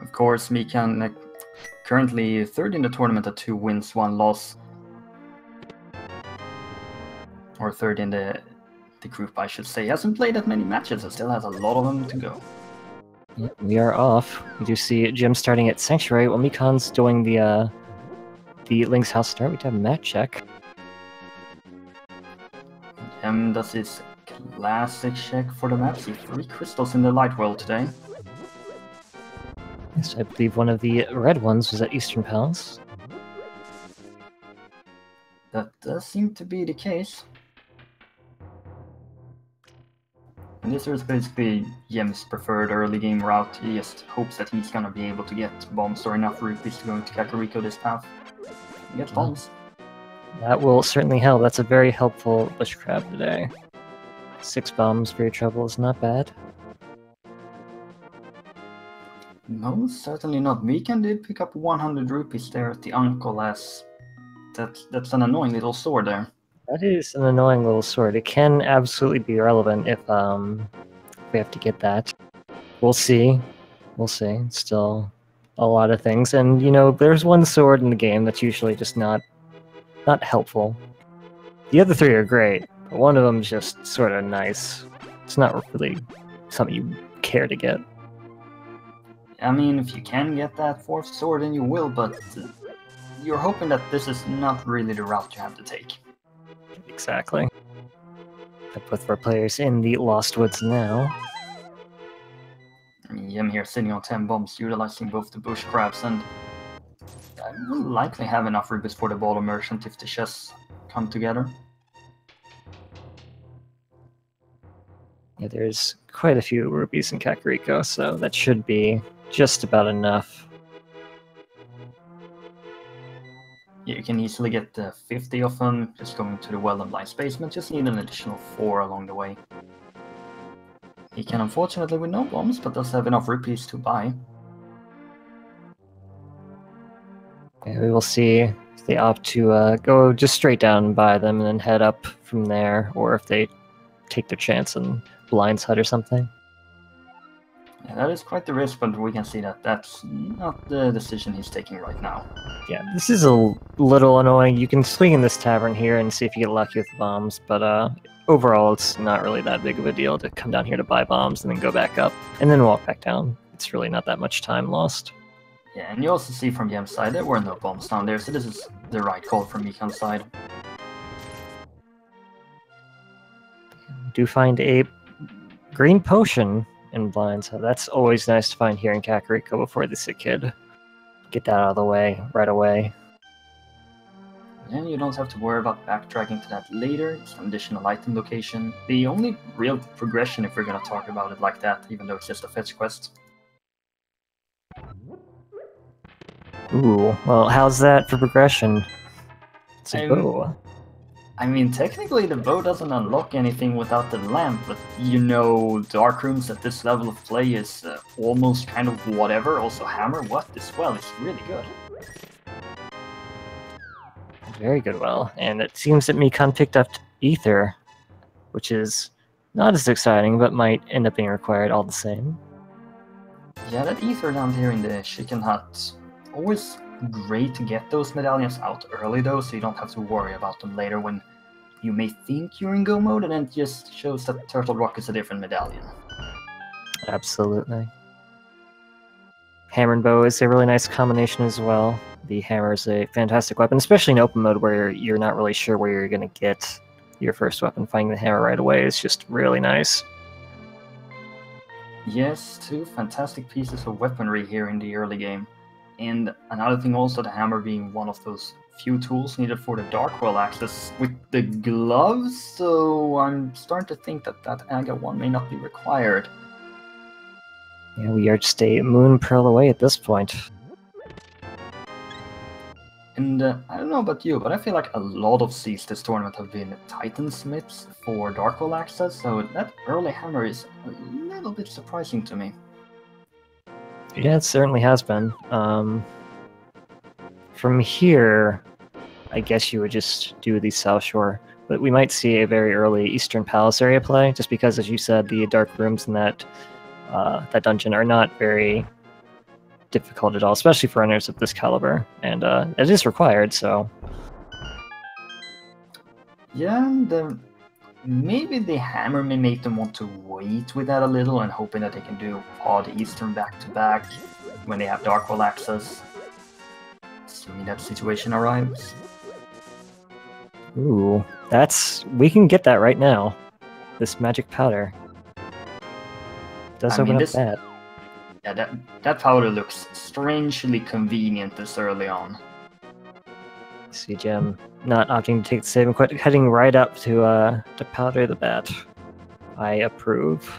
Of course, Mikan currently third in the tournament at 2 wins, 1 loss. Or third in the group, I should say. He hasn't played that many matches and still has a lot of them to go. Yeah, we are off. We do see Jim starting at Sanctuary while Mikan's doing the Link's House start. We do have a map check. Jim does his classic check for the map. See 3 crystals in the light world today. Yes, I believe one of the red ones was at Eastern Palace. That does seem to be the case. And this is basically Jim's preferred early game route. He just hopes that he's gonna be able to get bombs or enough rupees to go into Kakariko this path. Get bombs. That will certainly help. That's a very helpful bush crab today. 6 bombs for your trouble is not bad. No, certainly not. Mikan did pick up 100 rupees there at the uncle as that's an annoying little sword there. That is an annoying little sword. It can absolutely be relevant if we have to get that. We'll see. We'll see. Still a lot of things. And, you know, there's one sword in the game that's usually just not helpful. The other 3 are great, but one of them is just sort of nice. It's not really something you care to get. I mean, if you can get that 4th sword, then you will, but you're hoping that this is not really the route you have to take. Exactly. Both of our players in the Lost Woods now. Jim here sitting on 10 bombs, utilizing both the bush crabs, and will likely have enough rupees for the bottom merchant if the chests come together. Yeah, there's quite a few rupees in Kakariko, so that should be just about enough. Yeah, you can easily get 50 of them just going to the well and blind basement, just need an additional 4 along the way. He can unfortunately with no bombs, but does have enough rupees to buy. Yeah, we will see if they opt to go just straight down and buy them and then head up from there, or if they take their chance and blinds hut or something. Yeah, that is quite the risk, but we can see that that's not the decision he's taking right now. Yeah, this is a little annoying. You can swing in this tavern here and see if you get lucky with bombs, but overall it's not really that big of a deal to come down here to buy bombs and then go back up and then walk back down. It's really not that much time lost. Yeah, and you also see from Jem's side there were no bombs down there, so this is the right call from Mikan's side. Do find a green potion in blinds. So that's always nice to find here in Kakariko before the sick kid. Get that out of the way right away. And you don't have to worry about backtracking to that later. It's an additional item location. The only real progression, if we're gonna talk about it like that, even though it's just a fetch quest. Ooh, well, how's that for progression? It's a bow. I mean, technically the bow doesn't unlock anything without the lamp, but you know, dark rooms at this level of play is almost kind of whatever. Also, hammer what as well is really good. Very good, well, and it seems that Mikan picked up Ether, which is not as exciting, but might end up being required all the same. Yeah, that Ether down here in the chicken hut, always great to get those medallions out early though, so you don't have to worry about them later when you may think you're in go mode, and then it just shows that Turtle Rock is a different medallion. Absolutely. Hammer and bow is a really nice combination as well. The hammer is a fantastic weapon, especially in open mode where you're not really sure where you're going to get your first weapon. Finding the hammer right away is just really nice. Yes, 2 fantastic pieces of weaponry here in the early game. And another thing also, the hammer being one of those few tools needed for the Dark World access with the gloves, so I'm starting to think that that Aga one may not be required. Yeah, we are just a moon pearl away at this point. And I don't know about you, but I feel like a lot of seeds this tournament have been Titan Smiths for Dark World access, so that early hammer is a little bit surprising to me. Yeah, it certainly has been. From here, I guess you would just do the South Shore, but we might see a very early Eastern Palace area play, just because, as you said, the dark rooms in that that dungeon are not very difficult at all, especially for runners of this caliber, and it is required, so... Yeah, maybe the hammer may make them want to wait with that a little and hoping that they can do Pod Eastern back-to-back when they have Darkwell access. Assuming that situation arrives. Ooh, we can get that right now. This magic powder. Does open up that. Yeah, that powder looks strangely convenient this early on. See Gem not opting to take the save and quit, heading right up to powder the bat. I approve.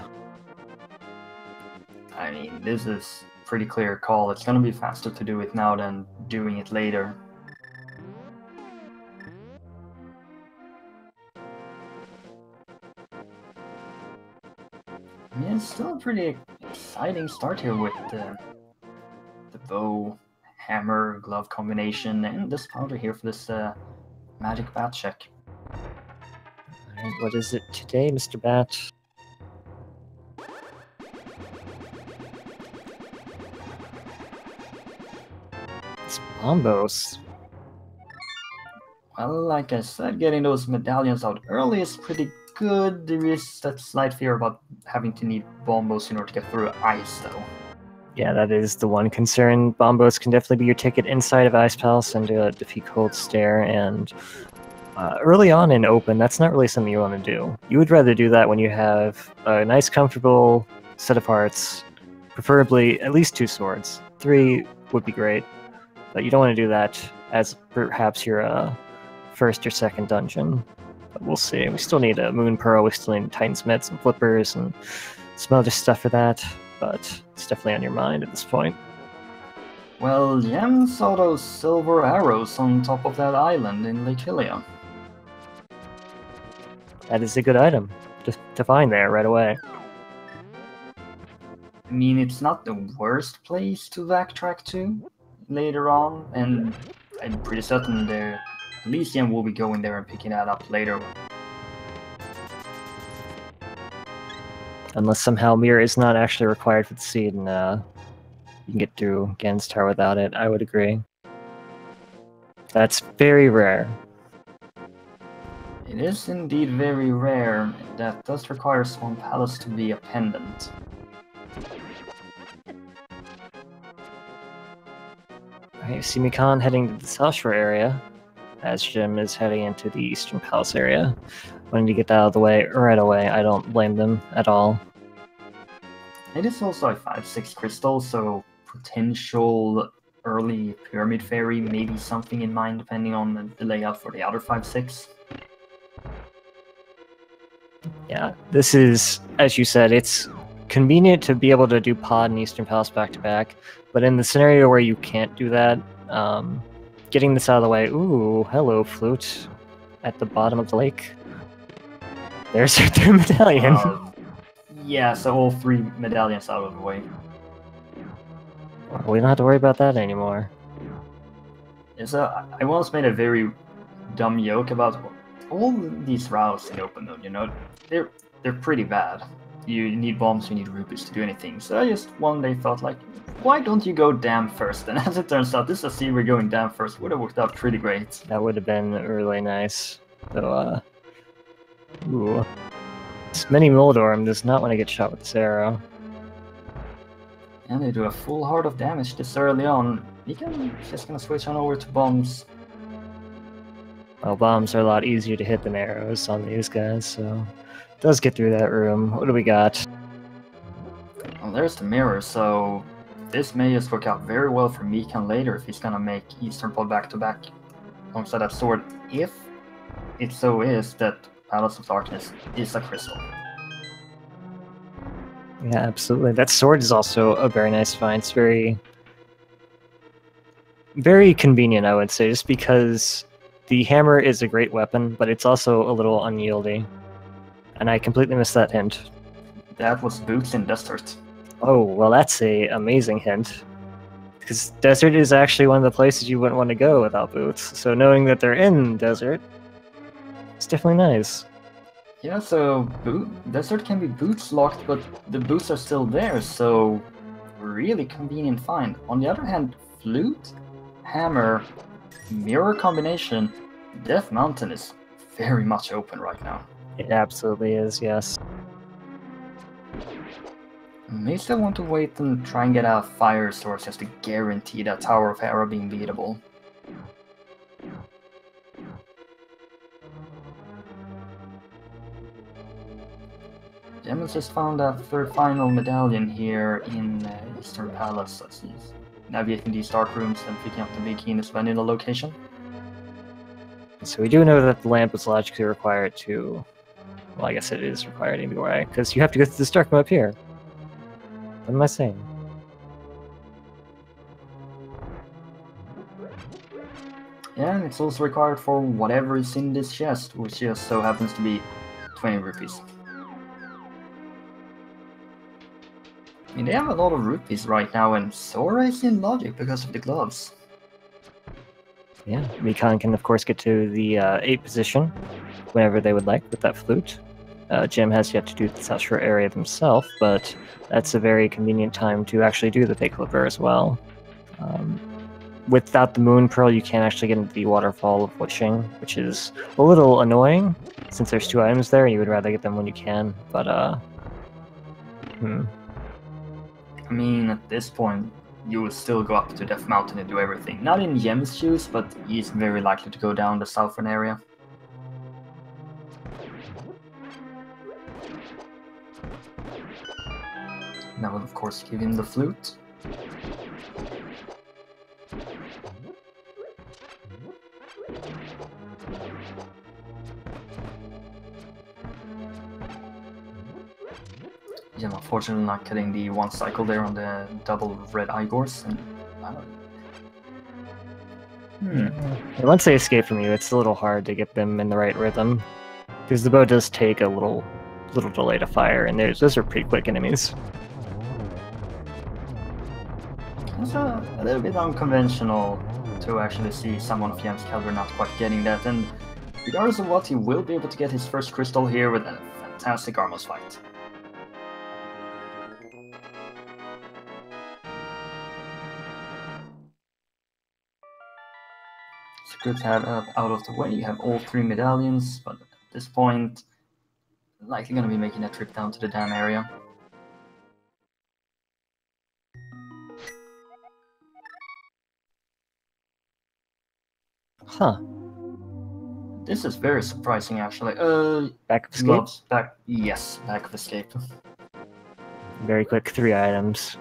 I mean, this is a pretty clear call. It's gonna be faster to do it now than doing it later. Yeah, it's still a pretty exciting start here with the bow, hammer, glove combination, and this powder here for this magic bat check. Alright, what is it today, Mr. Bat? It's Bombos. Well, like I said, getting those medallions out early is pretty good. There is that slight fear about having to need bombos in order to get through ice, though. Yeah, that is the one concern. Bombos can definitely be your ticket inside of Ice Palace and defeat Cold Stare, and early on in Open, that's not really something you want to do. You would rather do that when you have a nice, comfortable set of hearts, preferably at least 2 swords. 3 would be great, but you don't want to do that as perhaps your first or second dungeon. But we'll see. We still need a Moon Pearl, we still need Titan's Mitts and Flippers and some other stuff for that, but it's definitely on your mind at this point. Well, Yen saw those silver arrows on top of that island in Lake Hylia. That is a good item to find there right away. I mean, it's not the worst place to backtrack to later on, and I'm pretty certain there, at least Yen will be going there and picking that up later. Unless somehow Mirror is not actually required for the seed, and you can get through Gen's Tower without it, I would agree. That's very rare. It is indeed very rare. That does require Swan Palace to be a pendant. I see Mikan heading to the South Shore area, as Jim is heading into the Eastern Palace area. Wanting to get that out of the way right away, I don't blame them at all. It is also a 5/6 crystal, so potential early Pyramid Fairy, maybe something in mind depending on the layout for the other 5/6. Yeah, this is, as you said, it's convenient to be able to do Pod and Eastern Palace back-to-back, but in the scenario where you can't do that, getting this out of the way... Ooh, hello, Flute. At the bottom of the lake. There's your 3rd medallion. Yeah, so all 3 medallions out of the way. We don't have to worry about that anymore. Yeah, so I once made a very dumb joke about all these routes in Open Mode, you know, they're pretty bad. You need bombs, you need rupees to do anything. So I just one day thought, like, why don't you go dam first? And as it turns out, this is we're going dam first would have worked out pretty great. That would have been really nice. So, ooh. This mini Moldorm does not want to get shot with this arrow. And they do a full heart of damage this early on. Mikan just gonna switch on over to bombs. Well, bombs are a lot easier to hit than arrows on these guys, so... Does get through that room. What do we got? Well, there's the mirror, so... This may just work out very well for Mikan later if he's gonna make Eastern Pod back-to-back alongside that sword, if it so is that Palace of Darkness is a crystal. Yeah, absolutely. That sword is also a very nice find. It's very convenient, I would say, just because the hammer is a great weapon, but it's also a little unwieldy. And I completely missed that hint. That was boots in desert. Oh, well, that's a amazing hint. Because desert is actually one of the places you wouldn't want to go without boots. So knowing that they're in desert, it's definitely nice. Yeah, so desert can be boots locked, but the boots are still there, so really convenient find. On the other hand, flute, hammer, mirror combination, Death Mountain is very much open right now. It absolutely is, yes. May still want to wait and try and get a fire source just to guarantee that Tower of Hera being beatable. Gemma's just found a third final medallion here in Eastern Palace as he's navigating these dark rooms and picking up the big keenest vanilla location. So we do know that the lamp is logically required to... Well, I guess it is required anyway, because you have to go through this dark room up here. What am I saying? Yeah, and it's also required for whatever is in this chest, which just so happens to be 20 rupees. I mean, they have a lot of rupees right now, and Sora is in logic because of the gloves. Yeah, Mikan can of course get to the 8 position whenever they would like with that flute. Jim has yet to do the South Shore area themselves, but that's a very convenient time to actually do the fake flipper as well. Without the Moon Pearl, you can't actually get into the Waterfall of Wishing, which is a little annoying, since there's 2 items there, and you would rather get them when you can, but I mean, at this point, you will still go up to Death Mountain and do everything. Not in Yem's shoes, but he's very likely to go down the southern area. That will of course give him the flute. Yeah, unfortunately not getting the 1 cycle there on the double red Igors, and I don't... Once they escape from you, it's a little hard to get them in the right rhythm, because the bow does take a little delay to fire, and those are pretty quick enemies. It's a little bit unconventional to actually see someone of Yem's caliber not quite getting that, and regardless of what, he will be able to get his first crystal here with a fantastic Armos fight. It's good to have out of the way. You have all 3 medallions, but at this point, likely going to be making a trip down to the dam area. Huh. This is very surprising, actually. Back of escape? Gloves, back. Yes, back of escape. Very quick 3 items.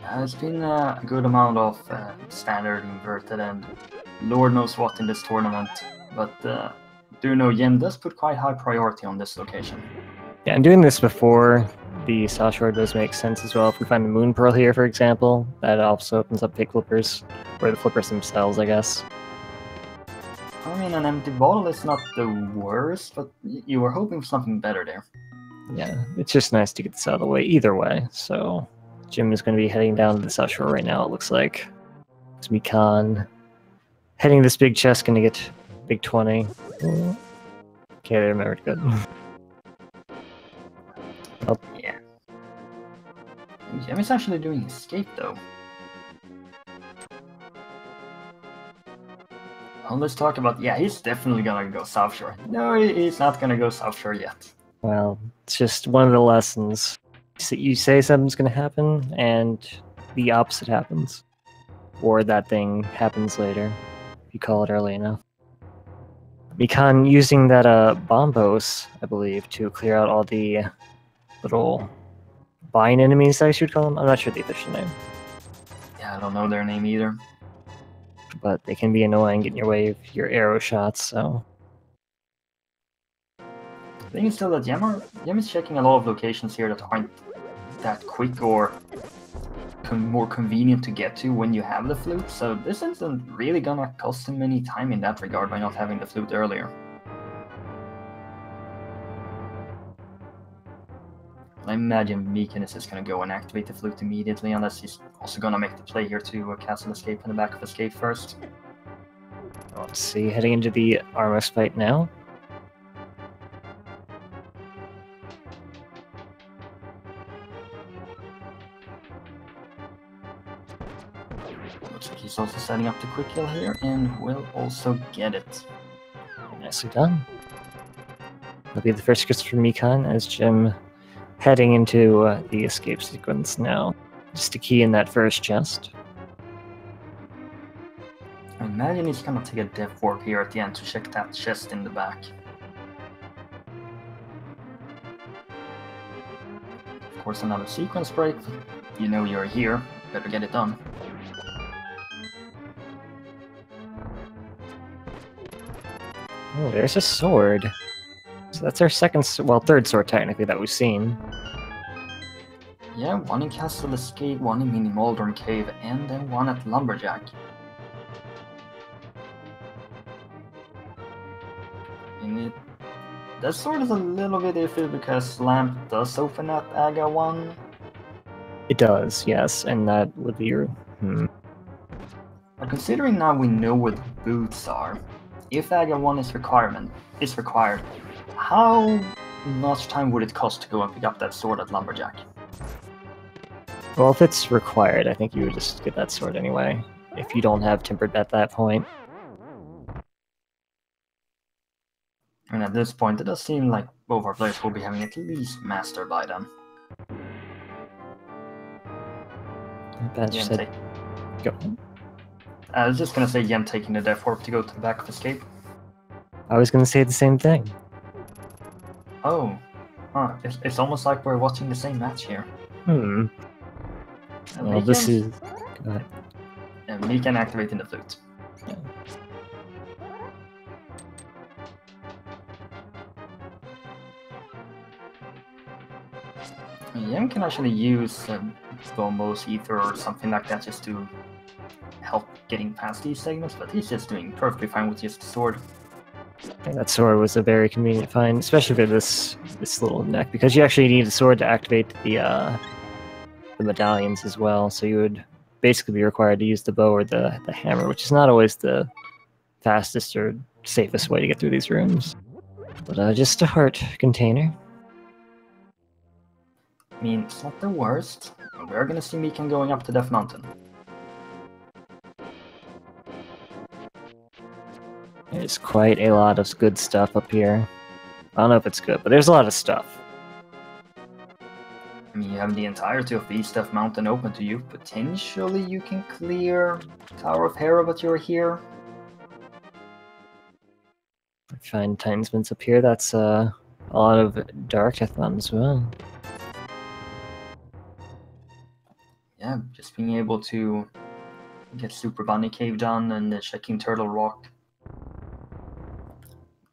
There's been a good amount of standard, inverted, and Lord knows what in this tournament, but do know Yen does put quite high priority on this location. Yeah, and doing this before the South Shore does make sense as well. If we find the Moon Pearl here, for example, that also opens up fake flippers, or the flippers themselves, I guess. I mean, an empty bottle is not the worst, but you were hoping for something better there. Yeah, it's just nice to get this out of the way either way, so... Jim is going to be heading down to the South Shore right now, it looks like. It's Mikan. Heading this big chest, going to get big 20. Okay, they remembered good. Oh. Yeah. Jim is actually doing escape, though. Well, let's talk about... Yeah, he's definitely going to go South Shore. No, he's not going to go South Shore yet. Well, it's just one of the lessons. So you say something's going to happen, and the opposite happens. Or that thing happens later, if you call it early enough. Mikan using that bombos, I believe, to clear out all the little vine enemies, I should call them. I'm not sure the official name. Yeah, I don't know their name either. But they can be annoying, getting your way with your arrow shots, so... The thing is still that Yem is checking a lot of locations here that aren't that quick or more convenient to get to when you have the flute, so this isn't really gonna cost him any time in that regard by not having the flute earlier. I imagine Mikan is just gonna go and activate the flute immediately, unless he's also gonna make the play here to castle escape in the back of escape first. Let's see, heading into the Armos fight now. Looks like he's also setting up the quick kill here, and will also get it. Nicely done. That'll be the first kiss for Mikan as Jim heading into the escape sequence now. Just a key in that first chest. I imagine he's gonna take a death warp here at the end to check that chest in the back. Of course, another sequence break. You know you're here, better get it done. Oh, there's a sword. So that's our third sword technically that we've seen. Yeah, one in Castle Escape, one in Mini Mauldron Cave, and then one at Lumberjack. And that sword is a little bit iffy because Lamp does open at Aga 1. It does, yes, and that would be your... But considering now we know what boots are, if Aga 1 is required, how much time would it cost to go and pick up that sword at Lumberjack? Well, if it's required, I think you would just get that sword anyway, if you don't have Tempered at that point. And at this point, it does seem like both our players will be having at least Master by then. Bad, you said... Go. I was just gonna say Yen taking the Death Warp to go to the back of Escape. I was gonna say the same thing. Oh. Huh. It's almost like we're watching the same match here. Well, this is... Go ahead. And Mikan activating the flute. Yeah. Yen can actually use Bombo's Ether or something like that just to help getting past these segments, but he's just doing perfectly fine with just the sword. And that sword was a very convenient find, especially for this little neck, because you actually need a sword to activate the medallions as well, so you would basically be required to use the bow or the hammer, which is not always the fastest or safest way to get through these rooms. But just a heart container. I mean, it's not the worst. We're gonna see Mikan going up to Death Mountain. There's quite a lot of good stuff up here. I don't know if it's good, but there's a lot of stuff. I mean, you have the entirety of East Death Mountain open to you. Potentially you can clear Tower of Hera, but you're here. Find Tinsman's up here. That's a lot of Dark Death Mountain as well. Yeah, just being able to get Super Bunny Cave done and checking Turtle Rock.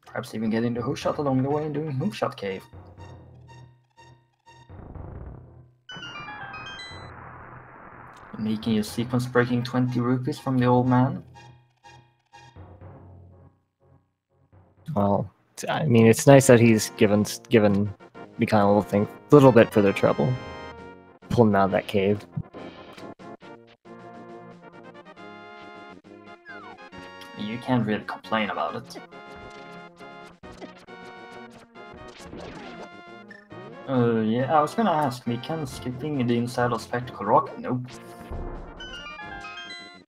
Perhaps even getting the hookshot along the way and doing hookshot cave. Making a sequence breaking 20 rupees from the old man. Well, I mean, it's nice that he's given Mikan a little bit for their trouble. Pull him out of that cave. You can't really complain about it. Yeah, I was gonna ask, Mikan skipping the inside of Spectacle Rock? Nope.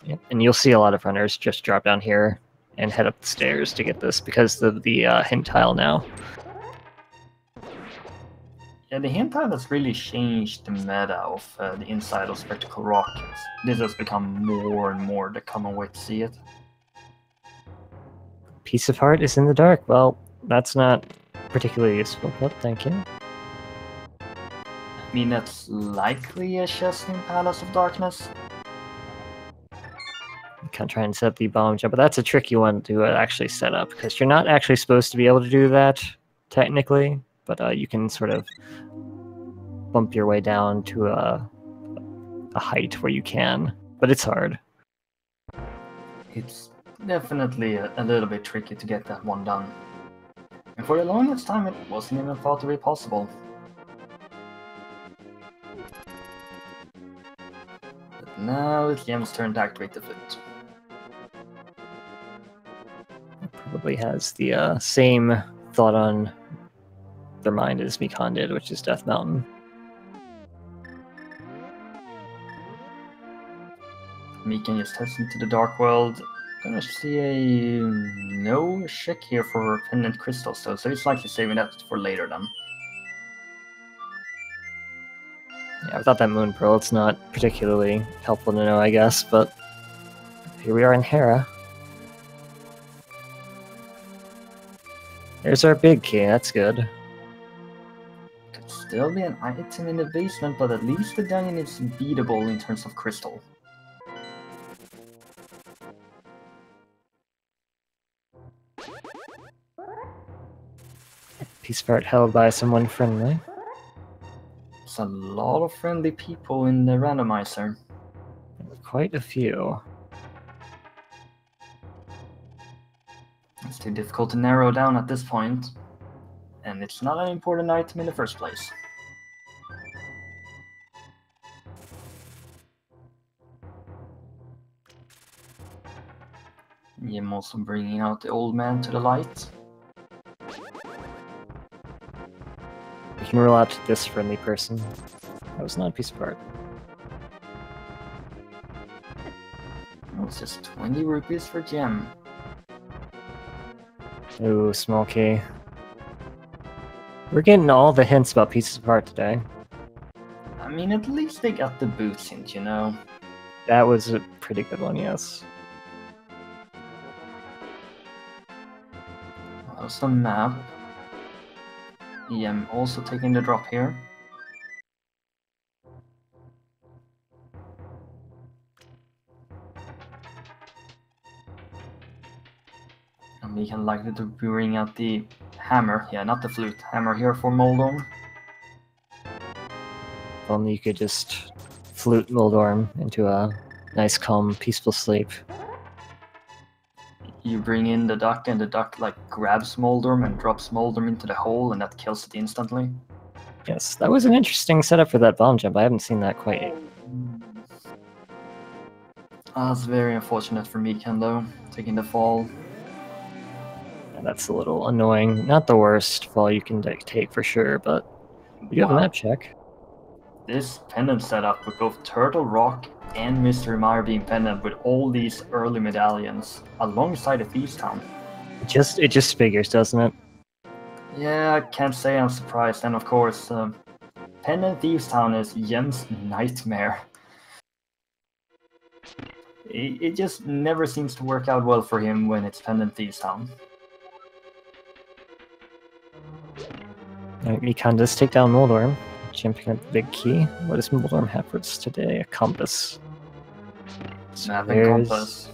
Yep, and you'll see a lot of runners just drop down here and head up the stairs to get this because of the hint tile now. Yeah, the hint tile has really changed the meta of the inside of Spectacle Rock. This has become more and more the common way to see it. Piece of heart is in the dark. Well, that's not particularly useful, but thank you. I mean, that's likely a chest in Palace of Darkness. Can't try and set the bomb jump, but that's a tricky one to actually set up because you're not actually supposed to be able to do that technically, but you can sort of bump your way down to a height where you can, but it's hard. It's definitely a little bit tricky to get that one done. And for the longest time, it wasn't even thought to be possible. But now it's Yem's turn to activate the flute. Probably has the same thought on their mind as Mikan did, which is Death Mountain. Mikan just heads into the Dark World. Gonna see a no check here for pendant crystals though, so he's likely saving that for later then. Yeah, without that moon pearl, it's not particularly helpful to know, I guess, but here we are in Hera. There's our big key, that's good. Could still be an item in the basement, but at least the dungeon is beatable in terms of crystal. Piece of art held by someone friendly. There's a lot of friendly people in the randomizer. Quite a few. It's too difficult to narrow down at this point, and it's not an important item in the first place. I'm also bringing out the old man to the light. We can rule out this friendly person. That was not a piece of art. Oh, it's just 20 rupees for gem. Ooh, small key. We're getting all the hints about pieces of art today. I mean, at least they got the boots hint, you know? That was a pretty good one, yes. That was the map. Yeah, I'm also taking the drop here. And we can likely to bring out the hammer. Yeah, not the flute. Hammer here for Moldorm. If only you could just flute Moldorm into a nice, calm, peaceful sleep. You bring in the duck, and the duck like grabs Moldorm and drops Moldorm into the hole, and that kills it instantly. Yes, that was an interesting setup for that bomb jump. I haven't seen that quite yet. That's very unfortunate for Mikan though, taking the fall. That's a little annoying. Not the worst fall you can take for sure, but you have a map check. This pendant setup with both Turtle Rock and Mystery Mire being pendant with all these early medallions alongside a Thieves Town. It just figures, doesn't it? Yeah, I can't say I'm surprised. And of course, pendant Thieves Town is Jem's nightmare. It just never seems to work out well for him when it's pendant Thieves Town. Mikan does take down Moldorm, jumping at the big key. What does Moldorm have for us today? A compass. So Map and compass.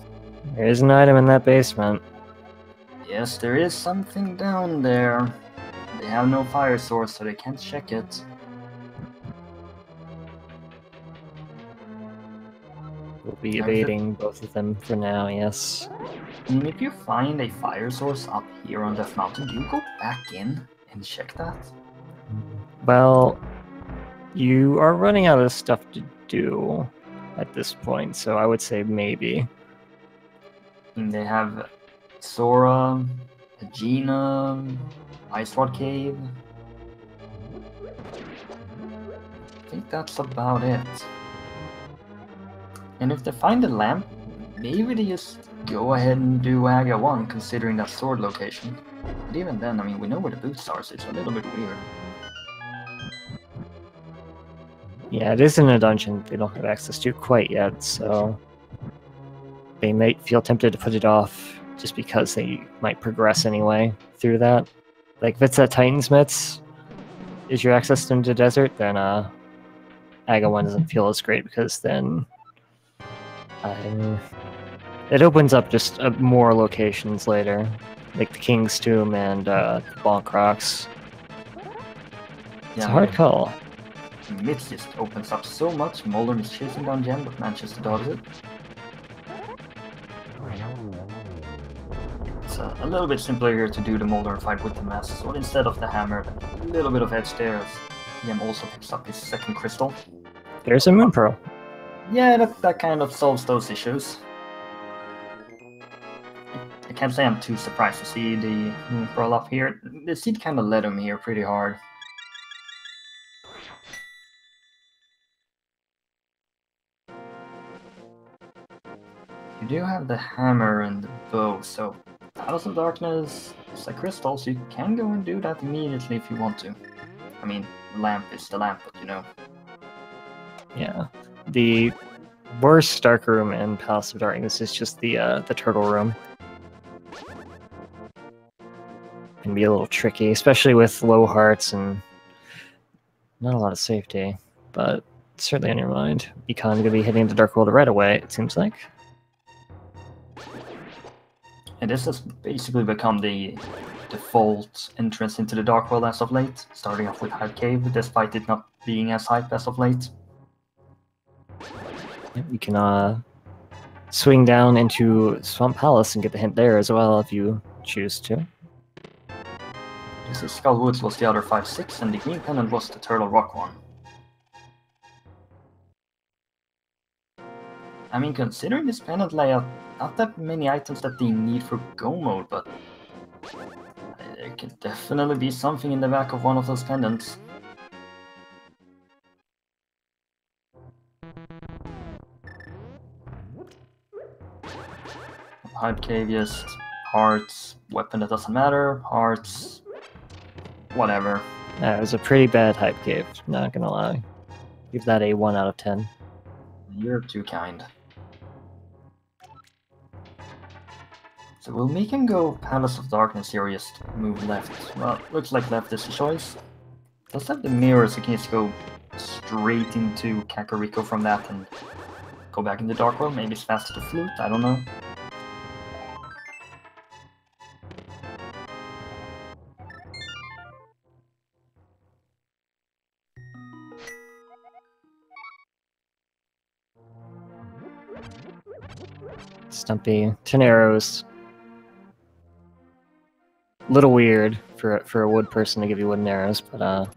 There's an item in that basement. Yes, there is something down there. They have no fire source, so they can't check it. We'll be evading both of them for now, yes. I mean, if you find a fire source up here on Death Mountain, do you go back in and check that? Well, you are running out of stuff to do at this point, so I would say maybe. And they have Sora, Aegina, Ice Rod Cave. I think that's about it. And if they find the lamp, maybe they just go ahead and do Aga 1, considering that sword location. But even then, I mean, we know where the boots are, so it's a little bit weird. Yeah, it isn't a dungeon they don't have access to quite yet, so they might feel tempted to put it off just because they might progress anyway through that. Like, if it's at Titansmiths, is your access to the desert, then Aga 1 doesn't feel as great because then it opens up just more locations later, like the King's Tomb and Bonk Rocks. It's a hard call. Myth just opens up so much. Moldorm is chasing down Gem, but manages to dodge it. It's a little bit simpler here to do the Moldorm fight with the Master Sword instead of the hammer. A little bit of edge there as Gem also picks up his second crystal. There's a Moon Pearl. Yeah, that kind of solves those issues. I can't say I'm too surprised to see the Moon Pearl up here. The seed kind of led him here pretty hard. You do have the hammer and the bow, so Palace of Darkness is a crystal, so you can go and do that immediately if you want to. I mean, lamp is the lamp, but you know. Yeah. The worst dark room in Palace of Darkness is just the turtle room. Can be a little tricky, especially with low hearts and not a lot of safety, but certainly on your mind. Mikan gonna be hitting the Dark World right away, it seems like. And this has basically become the default entrance into the Dark World as of late, starting off with Hype Cave, despite it not being as hype as of late. You can swing down into Swamp Palace and get the hint there as well if you choose to. This is Skull Woods was the other 5-6, and the green pendant was the Turtle Rock one. I mean, considering this pendant layout, not that many items that they need for Go mode, but there could definitely be something in the back of one of those pendants. Hype Cave, just hearts, weapon that doesn't matter, hearts, whatever. It was a pretty bad Hype Cave, not gonna lie. Give that a 1 out of 10. You're too kind. So will Mikan go Palace of Darkness here or just move left? Well, looks like left is the choice. Does have the mirror, so can just go straight into Kakariko from that and go back in the Dark World? Maybe it's faster to flute, I don't know. Stumpy. 10 arrows. Little weird for a wood person to give you wooden arrows, but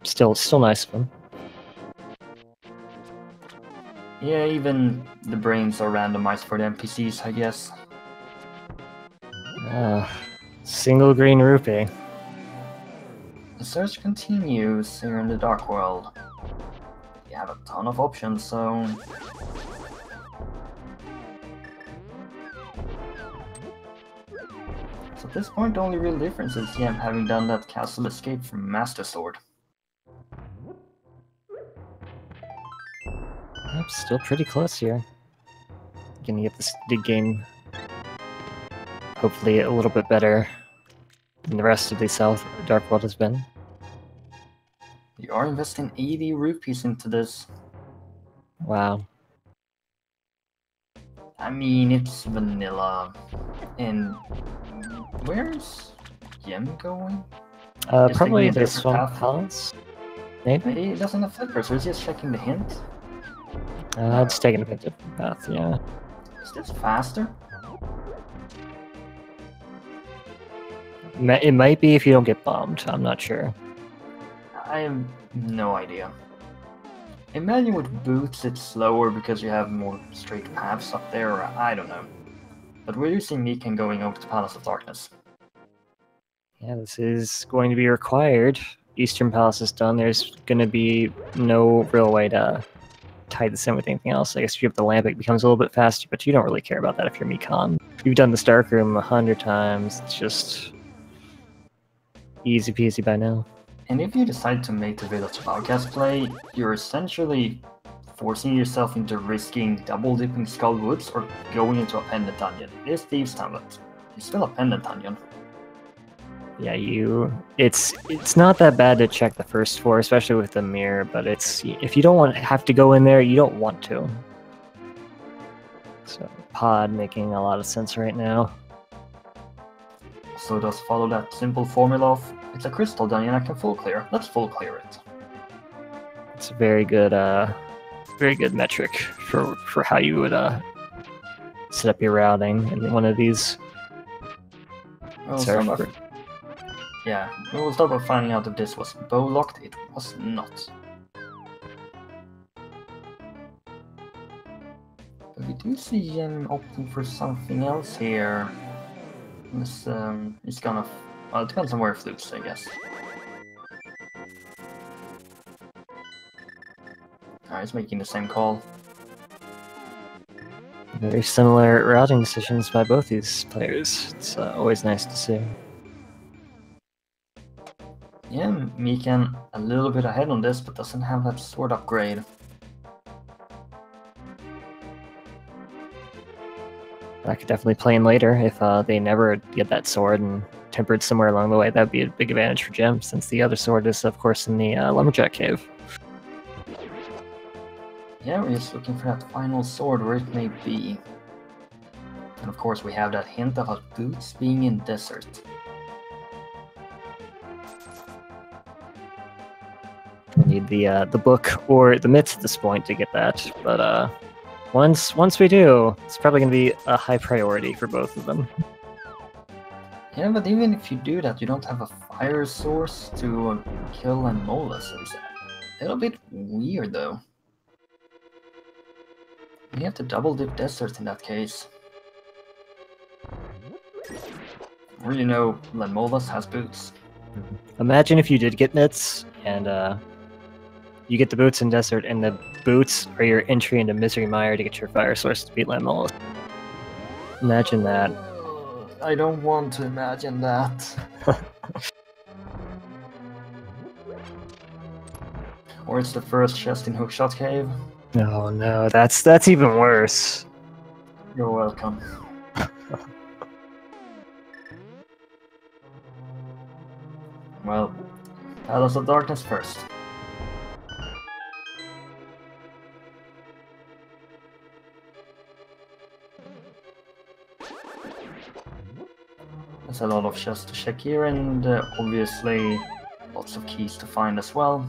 still nice of them. Yeah, even the brains are randomized for the NPCs, I guess. Single green rupee. The search continues here in the Dark World. You have a ton of options, so... So at this point, the only real difference is him having done that castle escape from Master Sword. Yep, still pretty close here. Gonna get the game hopefully a little bit better than the rest of the South Dark World has been. You are investing 80 rupees into this. Wow. I mean, it's vanilla. And where's Yem going? Probably the Swamp Palace? Maybe? It doesn't have flipper, so it's just checking the hint. It's taking a bit different path, yeah. Is this faster? It might be if you don't get bombed, I'm not sure. I have no idea. Imagine with boots it's slower because you have more straight paths up there, or I don't know. But we're using Mikan going over to Palace of Darkness. Yeah, this is going to be required. Eastern Palace is done, there's going to be no real way to tie this in with anything else. I guess if you have the lamp, it becomes a little bit faster, but you don't really care about that if you're Mikan. You've done this dark room 100 times, it's just easy peasy by now. And if you decide to make the Village of Outcast play, you're essentially forcing yourself into risking double dipping Skull Woods or going into a pendant dungeon. It is Thieves' Tablet. It's still a pendant dungeon. Yeah, it's not that bad to check the first 4, especially with the mirror, but if you don't have to go in there, you don't want to. So pod making a lot of sense right now. So just follow that simple formula of it's a crystal dungeon I can full clear. Let's full clear it. It's a very good metric for how you would set up your routing in one of these. Yeah, we'll start by finding out if this was bow locked. It was not. But we do see him opting for something else here. He's gonna... Well, it depends on where it flutes, I guess. He's making the same call. Very similar routing decisions by both these players. It's always nice to see. Yeah, Mikan a little bit ahead on this, but doesn't have that sword upgrade. That could definitely play in later if they never get that sword and tempered somewhere along the way. That'd be a big advantage for Jim, since the other sword is, of course, in the Lumberjack Cave. Yeah, we're just looking for that final sword, where it may be. And of course we have that hint about boots being in desert. We need the book or the mitts at this point to get that, but once we do, it's probably going to be a high priority for both of them. Yeah, but even if you do that, you don't have a fire source to kill and Mola, so it's a little bit weird though. You have to double dip desert in that case. Or you know, Lemolas has boots. Imagine if you did get mitts, and you get the boots in desert, and the boots are your entry into Misery Mire to get your fire source to beat Lemolas. Imagine that. I don't want to imagine that. Or it's the first chest in Hookshot Cave. Oh no, that's even worse. You're welcome. Well, Palace of Darkness first. There's a lot of chests to check here, and obviously lots of keys to find as well.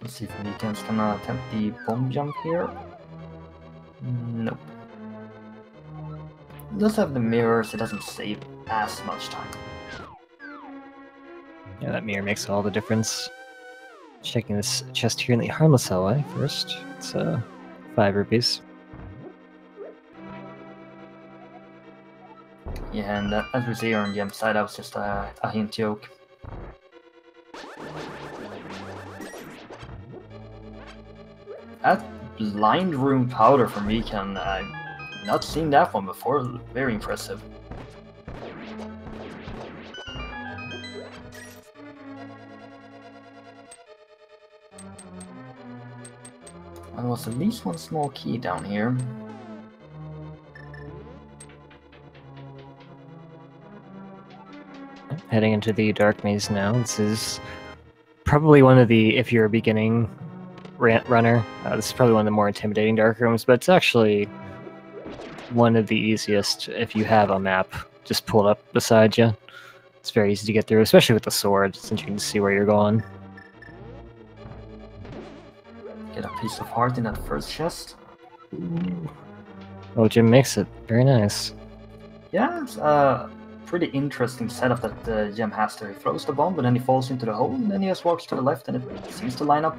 Let's see if Mikan's gonna attempt the bomb jump here. Nope. It does have the mirrors, it doesn't save as much time. Yeah, that mirror makes all the difference. Checking this chest here in the harmless hallway first. It's 5 rupees. Yeah, and as we see here on the M side, that was just a hint joke. That blind room powder from Mikan, I've not seen that one before. Very impressive. There was at least one small key down here. Heading into the dark maze now. This is probably one of the, if you're a beginning runner, this is probably one of the more intimidating dark rooms, but it's actually one of the easiest if you have a map just pulled up beside you. It's very easy to get through, especially with the sword, since you can see where you're going. Get a piece of heart in that first chest. Ooh. Oh, Jim makes it. Very nice. Yeah, it's a pretty interesting setup that Jim has there. He throws the bomb, but then he falls into the hole, and then he just walks to the left, and it seems to line up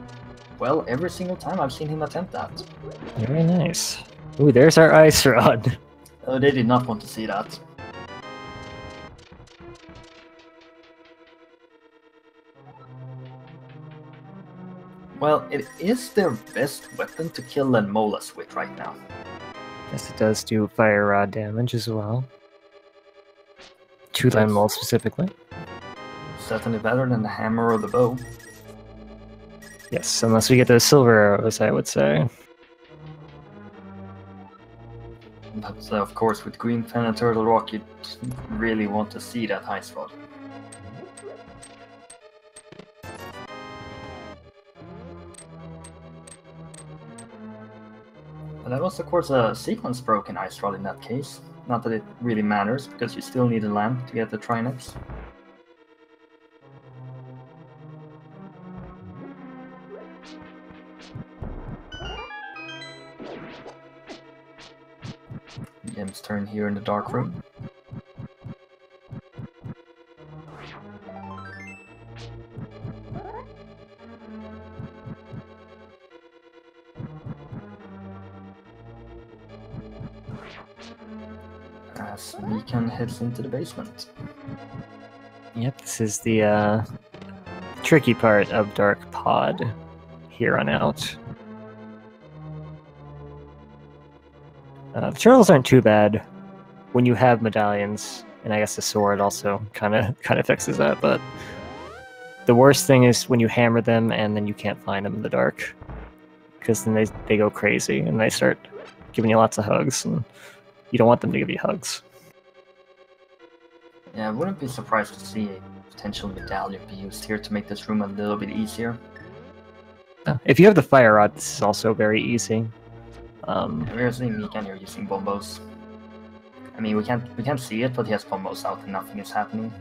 well every single time I've seen him attempt that. Very nice. Ooh, there's our ice rod. Oh, they did not want to see that. Well, it is their best weapon to kill Lenmolas with right now. Yes, it does do fire rod damage as well. To Lenmolas specifically. Certainly better than the hammer or the bow. Yes, unless we get those silver arrows, I would say. But of course, with Green Fen and Turtle Rock, you really want to see that ice rod. But that was of course a sequence broken ice rod in that case. Not that it really matters, because you still need a lamp to get the Trinex. Jim's turn here in the dark room. As Mikan heads into the basement. Yep, this is the tricky part of Dark Pod here on out. The turtles aren't too bad when you have medallions, and I guess the sword also kind of fixes that. But the worst thing is when you hammer them and then you can't find them in the dark, because then they go crazy and they start giving you lots of hugs, and you don't want them to give you hugs. Yeah, I wouldn't be surprised to see a potential medallion be used here to make this room a little bit easier. If you have the fire rod, this is also very easy. We're seeing Mikan here using bombos. I mean, we can't see it, but he has bombos out and nothing is happening.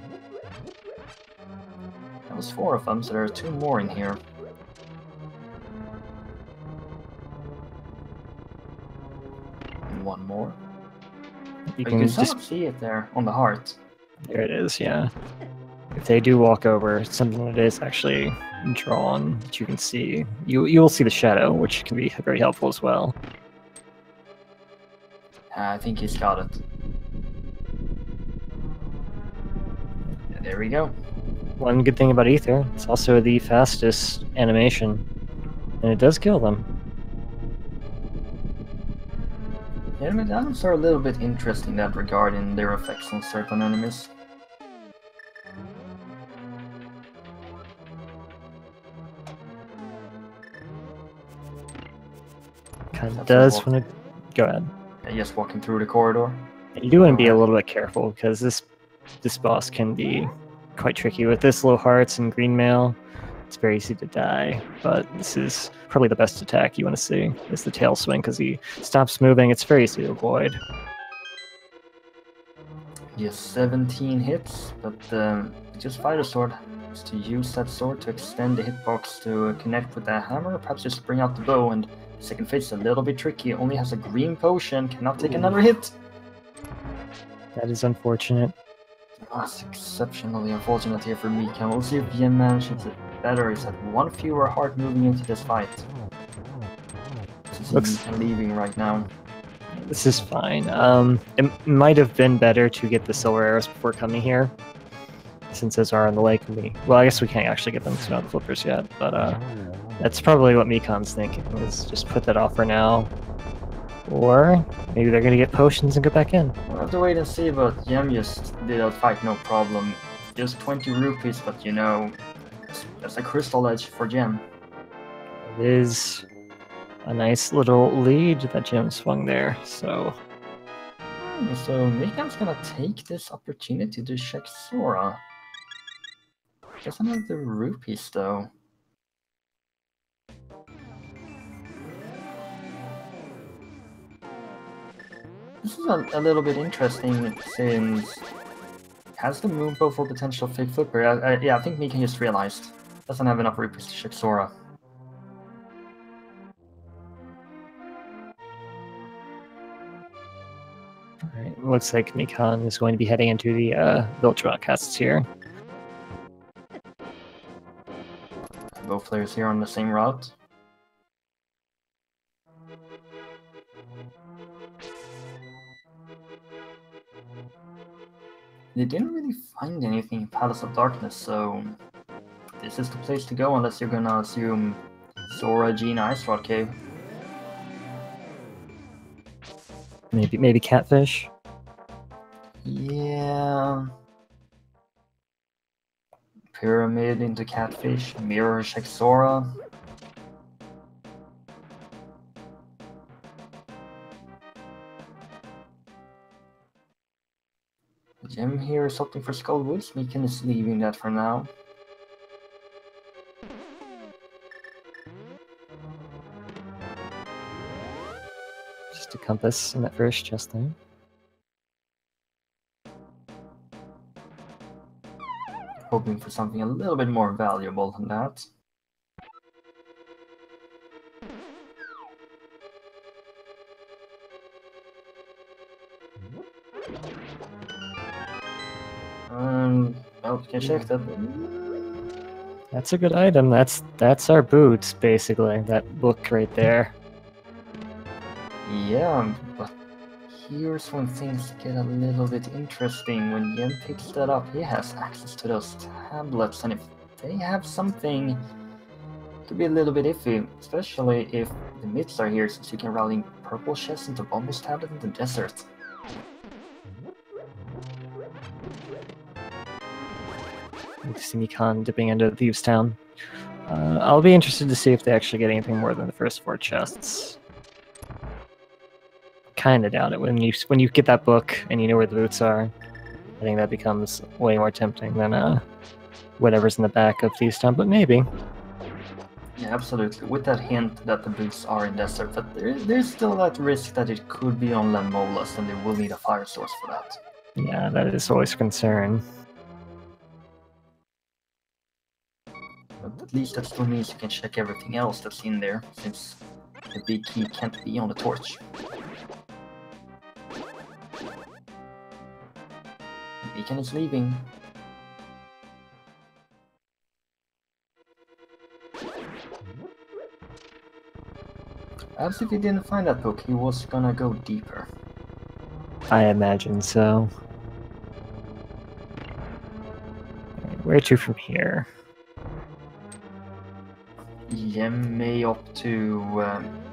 That was 4 of them, so there are 2 more in here. And 1 more. You But can you can just see it there on the heart. There it is, yeah. If they do walk over, something that is actually drawn that you can see, you will see the shadow, which can be very helpful as well. I think he's got it. Yeah, there we go. One good thing about Ether, it's also the fastest animation, and it does kill them. Yeah, medallions are a little bit interesting in that regard in their effects on certain enemies. Kind of does when it... Go ahead. Yeah, just walking through the corridor. And you do want to be a little bit careful, because this boss can be quite tricky. With this low hearts and green mail, it's very easy to die, but this is probably the best attack you want to see, is the tail swing, because he stops moving. It's very easy to avoid. Yes, 17 hits, but just Fighter Sword is to use that sword to extend the hitbox to connect with the hammer, perhaps just bring out the bow, and the second phase is a little bit tricky, only has a green potion, cannot take another hit. That is unfortunate. That's exceptionally unfortunate here for Mikan. We'll see if Yen manages it better. He's had 1 fewer heart moving into this fight. Looks Mikan leaving right now. This is fine. It might have been better to get the silver arrows before coming here, since those are on the lake. Well, I guess we can't actually get them because we don't have the flippers yet, but that's probably what Mikan's thinking, is just put that off for now. Or maybe they're going to get potions and go back in. We'll have to wait and see, but Yem just did that fight no problem. Just 20 rupees, but you know, that's a crystal edge for Gem. It is a nice little lead that Gem swung there, so... So Mikan's gonna take this opportunity to check Sora. Doesn't have the rupees though. This is a little bit interesting since has the Moonbow for potential fake flipper. Yeah, I think Mikan just realized doesn't have enough rupees to check Sora. Alright, looks like Mikan is going to be heading into the village broadcasts here. Both players here on the same route. They didn't really find anything in Palace of Darkness, so this is the place to go unless you're gonna assume Sora, Gina, Ice Rod Cave. Maybe Catfish? Yeah. Pyramid into Catfish, Mirror check Sora. Gem here is opting for Skullwoods. Mikan is leaving that for now. Just a compass in that first chest there. Hoping for something a little bit more valuable than that. Oh, can check that. That's a good item. That's our boots, basically. That book right there. Yeah, but here's when things get a little bit interesting. When Yen picks that up, he has access to those tablets, and if they have something, it could be a little bit iffy, especially if the myths are here, since you can rally purple chests into Bumbo's tablet in the desert. You see Mikan dipping into Thieves' Town. I'll be interested to see if they actually get anything more than the first 4 chests. Kinda doubt it. When you get that book and you know where the boots are, I think that becomes way more tempting than whatever's in the back of Thieves' Town, but maybe. Yeah, absolutely. With that hint that the boots are in desert, but there's still that risk that it could be on Lenmolas, and they will need a fire source for that. Yeah, that is always a concern. But at least that still means you can check everything else that's in there, since the big key can't be on the torch. Mikan is leaving. As if he didn't find that book, he was gonna go deeper. I imagine so. Where to from here? Yen may opt to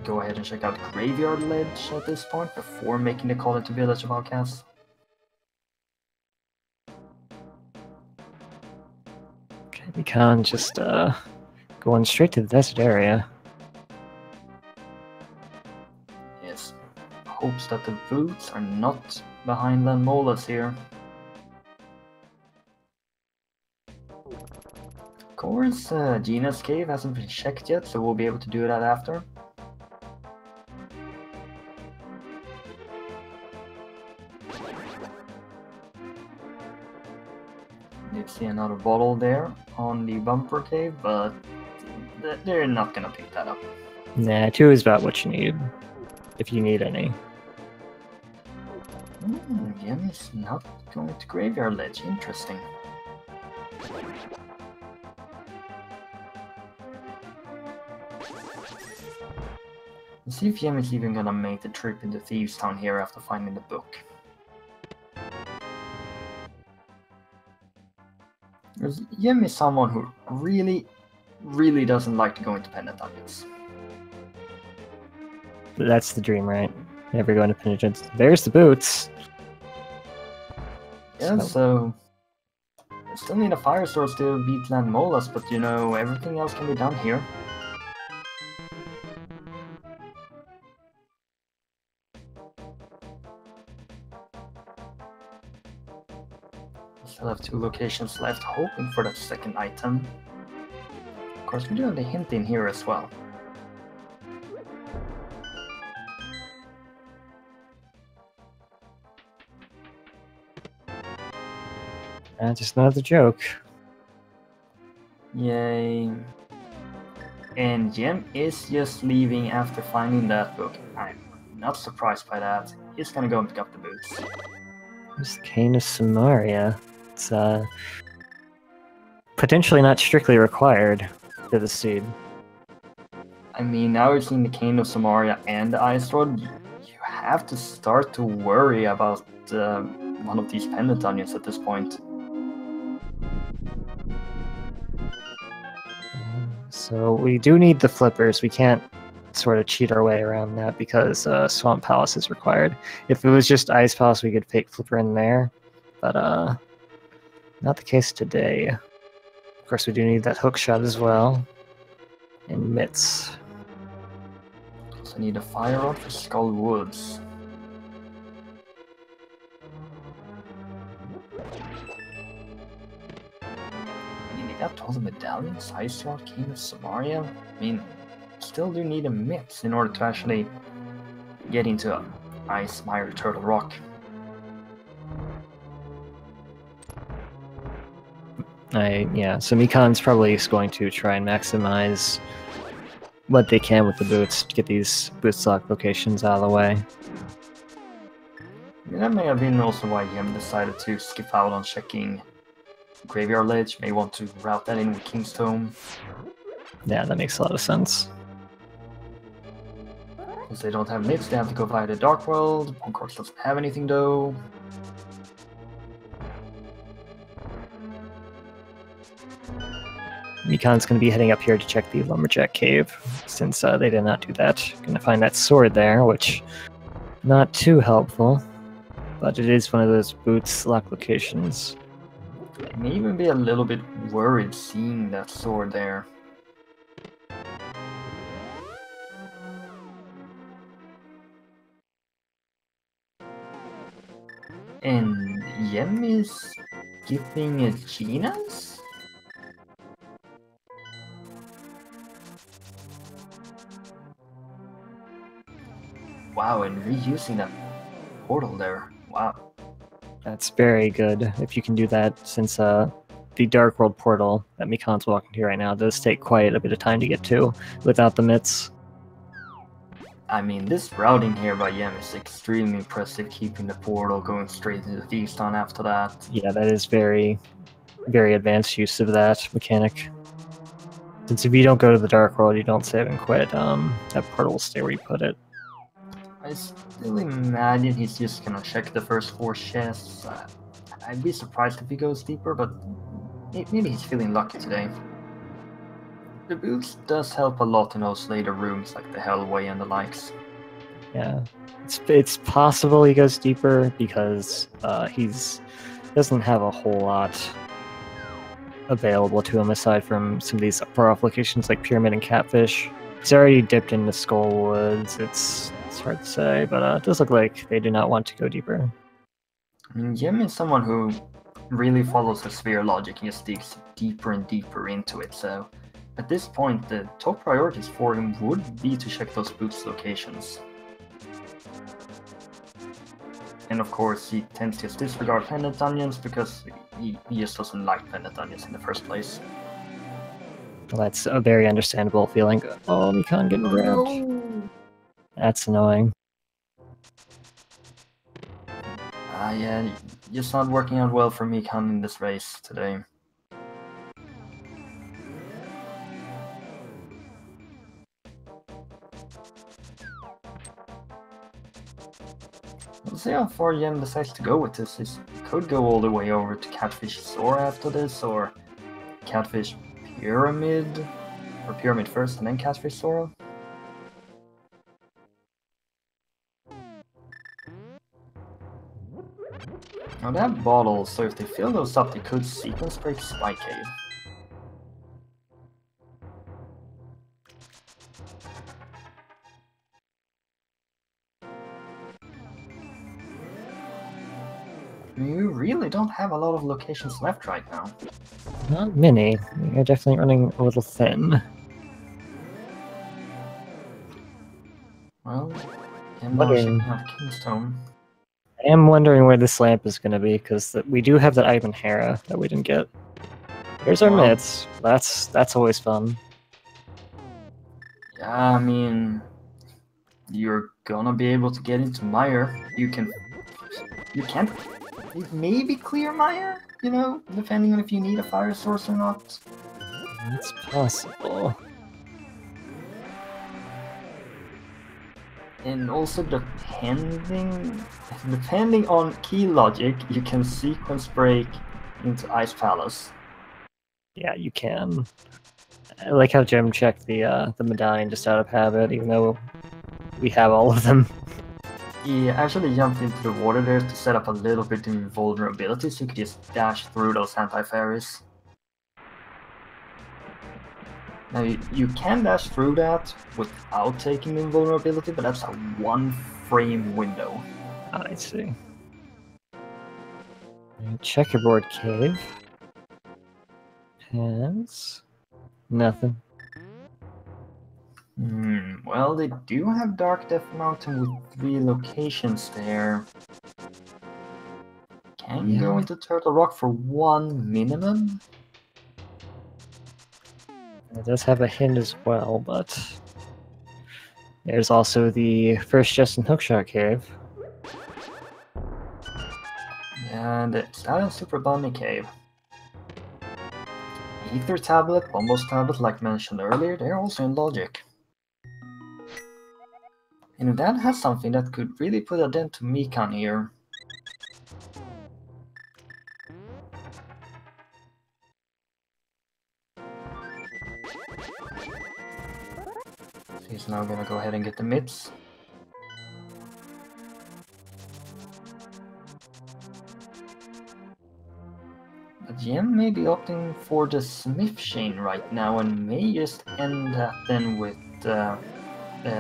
go ahead and check out Graveyard Ledge at this point before making the call into Village of Outcasts. Okay, we can't just going straight to the desert area. Yes. Hopes that the boots are not behind Lenmolas here. Of course, Gina's cave hasn't been checked yet, so we'll be able to do that after. Did see another bottle there on the bumper cave, but they're not gonna pick that up. Nah, 2 is about what you need, if you need any. Yen is not going to Graveyard Ledge. Interesting. Let's see if Yen is even gonna make the trip into Thieves' Town here after finding the book. Because Yen is someone who really doesn't like to go into Pendant Dungeons. That's the dream, right? Never go into penitence. There's the boots. Yeah, so I still need a fire source to beat Lenmolas, but you know, everything else can be done here. Still have 2 locations left, hoping for that second item. Of course, we do have the hint in here as well. Just another joke. Yay. And Jem is just leaving after finding that book. I'm not surprised by that. He's gonna go and pick up the boots. This Cane of Samaria. It's potentially not strictly required for the seed. I mean, now we're seeing the Cane of Samaria and the Ice Rod. You have to start to worry about one of these pendant onions at this point. So we do need the flippers. We can't sort of cheat our way around that because Swamp Palace is required. If it was just Ice Palace, we could fake flipper in there, but not the case today. Of course, we do need that hook shot as well, and mitts. Also need a fire rod for Skull Woods. Got all the medallions, Ice Rod, King of Samaria. I mean, still do need a mix in order to actually get into Ice Mire Turtle Rock. Yeah, so Mikan's probably going to try and maximize what they can with the boots to get these boots lock locations out of the way. I mean, that may have been also why Yem decided to skip out on checking Graveyard Ledge. May want to route that in with King's Tome. Yeah, that makes a lot of sense. Since they don't have nits, they have to go via the Dark World. Boncourse doesn't have anything though. Mikan's going to be heading up here to check the Lumberjack Cave, since they did not do that. Going to find that sword there, which not too helpful, but it is one of those boots lock locations. I may even be a little bit worried seeing that sword there. And Yem is giving a Gina's? Wow, and reusing that portal there. Wow. That's very good if you can do that, since the Dark World portal that Mikan's walking to right now does take quite a bit of time to get to without the mitts. I mean, this routing here by Yem is extremely impressive, keeping the portal going straight into the Thieves' Town after that. Yeah, that is very, very advanced use of that mechanic. Since if you don't go to the Dark World, you don't save and quit, that portal will stay where you put it. I still imagine he's just gonna check the first 4 chests. I'd be surprised if he goes deeper, but maybe he's feeling lucky today. The boots does help a lot in those later rooms like the Hellway and the likes. Yeah, it's possible he goes deeper because he's doesn't have a whole lot available to him aside from some of these far off locations like Pyramid and Catfish. He's already dipped into Skull Woods. It's hard to say, but it does look like they do not want to go deeper. I mean, Yem is someone who really follows the sphere logic and just digs deeper and deeper into it, so at this point the top priorities for him would be to check those boots locations. And of course he tends to just disregard pendant dungeons because he just doesn't like pendant dungeons in the first place. Well, that's a very understandable feeling. Oh, Mikan getting grabbed. No! That's annoying. Yeah, just not working out well for Mikan in this race today. We'll see how far Yem decides to go with this. He could go all the way over to Catfish Sora after this, or Catfish Pyramid, or Pyramid first and then Catfish Sora. Now they have bottles, so if they fill those up, they could sequence break Spy Cave. You really don't have a lot of locations left right now. Not many. You're definitely running a little thin. Well, I'm not checking out Kingstone. I am wondering where this lamp is going to be, because we do have that Ivan Hera that we didn't get. Here's our mitts. That's always fun. Yeah, I mean, you're gonna be able to get into Mire. You can't maybe clear Mire, you know, depending on if you need a fire source or not. It's possible. And also depending on key logic, you can sequence break into Ice Palace. Yeah, you can. I like how Jim checked the medallion just out of habit, even though we have all of them. He actually jumped into the water there to set up a little bit of invulnerability, so you could just dash through those anti-fairies. Now, you can dash through that without taking invulnerability, but that's a 1-frame window. I see. Checkerboard Cave has nothing. Well, they do have Dark Death Mountain with 3 locations there. Can you go into Turtle Rock for 1 minimum? It does have a hint as well, but there's also the first Justin Hookshot Cave. And it's Stallion Super Bunny Cave. Ether Tablet, Bombos Tablet, like mentioned earlier, they're also in Logic. And that has something that could really put a dent to Mikan here. He's now gonna go ahead and get the mitts. But Jem may be opting for the Smith chain right now and may just end that then with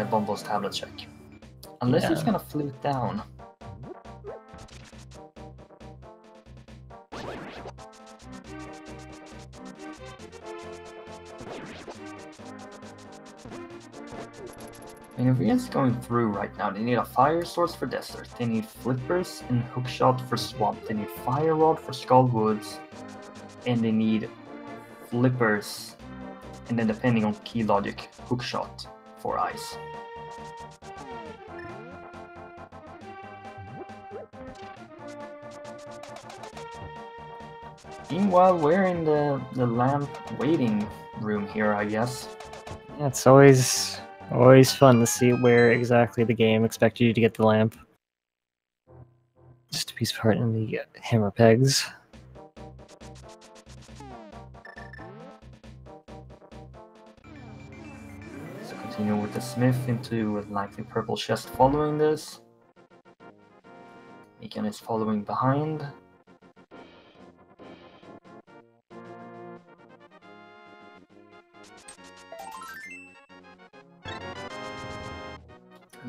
Bombo's tablet check. Unless he's gonna flute down. And if he's going through right now, they need a fire source for desert, they need flippers and hookshot for swamp, they need fire rod for skull woods, and they need flippers, and then depending on key logic, hookshot for ice. Meanwhile, we're in the lamp waiting room here, I guess. Yeah, it's always fun to see where exactly the game expected you to get the lamp. Just a piece of heart in the hammer pegs. So continue with the smith into a likely purple chest following this. Mikan is following behind.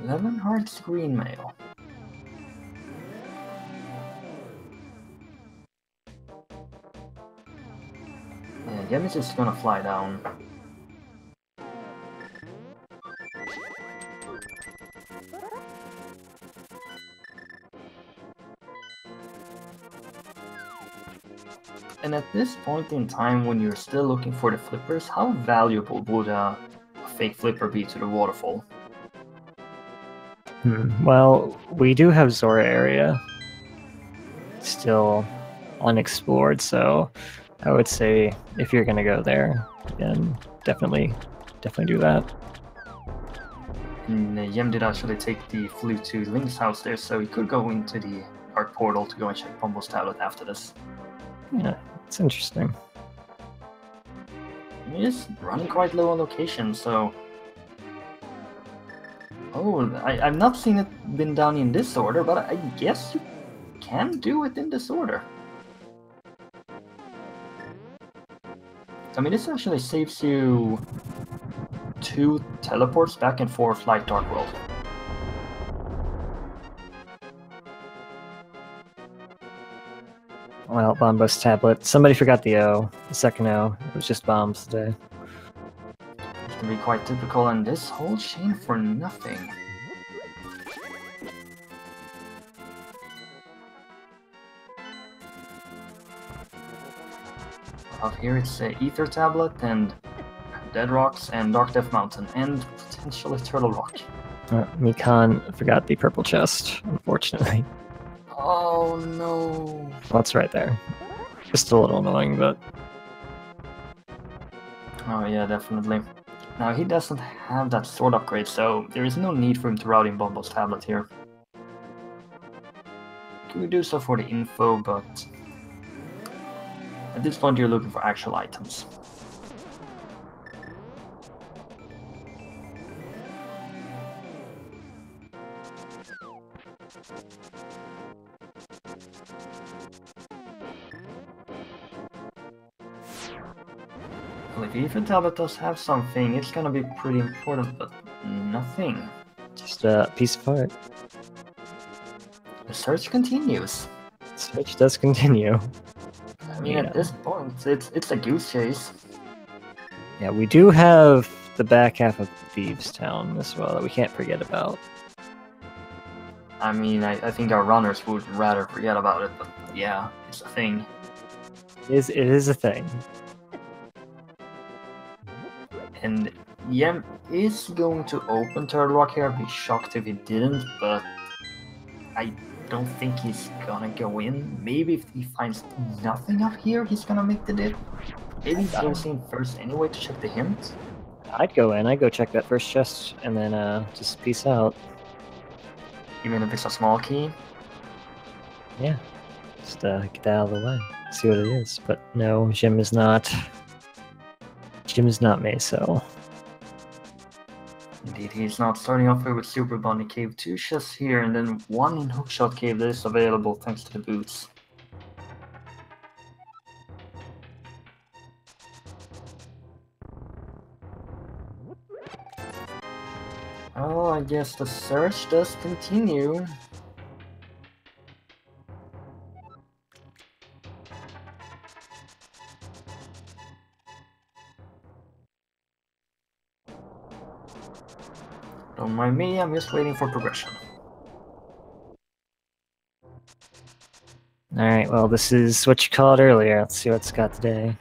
$11 hearts green mail. And Jem is just gonna fly down. And at this point in time, when you're still looking for the flippers, how valuable would a fake flipper be to the waterfall? Well, we do have Zora area still unexplored, so I would say if you're gonna go there, then definitely do that. And Jem did actually take the flute to Link's house there, so he could go into the dark portal to go and check Bombo's tablet after this. Yeah, it's interesting. He's running quite low on location, so... Oh, I've not seen it been done in this order, but I guess you can do it in this order. I mean, this actually saves you 2 teleports back and forth like Dark World. Well, Bombo's tablet. Somebody forgot the O, the second O. It was just bombs today. It can be quite typical, and this whole chain for nothing. Out here it's Ether Tablet and Dead Rocks and Dark Death Mountain and potentially Turtle Rock. Mikan forgot the purple chest, unfortunately. Oh no! What's right there? Just a little annoying, but... Oh yeah, definitely. Now he doesn't have that sword upgrade, so there is no need for him to route in Bombo's tablet here. Can we do so for the info, but... At this point you're looking for actual items. Well, if Ether Tablet does have something, it's gonna be pretty important, but nothing. Just a piece of heart. The search continues. Search does continue. I mean, at this point, it's a goose chase. Yeah, we do have the back half of Thieves Town as well that we can't forget about. I mean, I think our runners would rather forget about it, but yeah, it's a thing. It is a thing. And Jem is going to open Turtle Rock here. I'd be shocked if he didn't, but I don't think he's gonna go in. Maybe if he finds nothing up here, he's gonna make the dip. Maybe he goes in first anyway to check the hint. I'd go in. I'd go check that first chest and then just peace out. even if it's a small key. Yeah, just get that out of the way, see what it is. But no, Jim is not. Jim is not Meso. Indeed, he's not. Starting off here with Super Bunny Cave, 2 chests here, and then 1 in Hookshot Cave that is available thanks to the boots. Oh, I guess the search does continue. Don't mind me, I'm just waiting for progression. Alright, well, this is what you called earlier. Let's see what it's got today.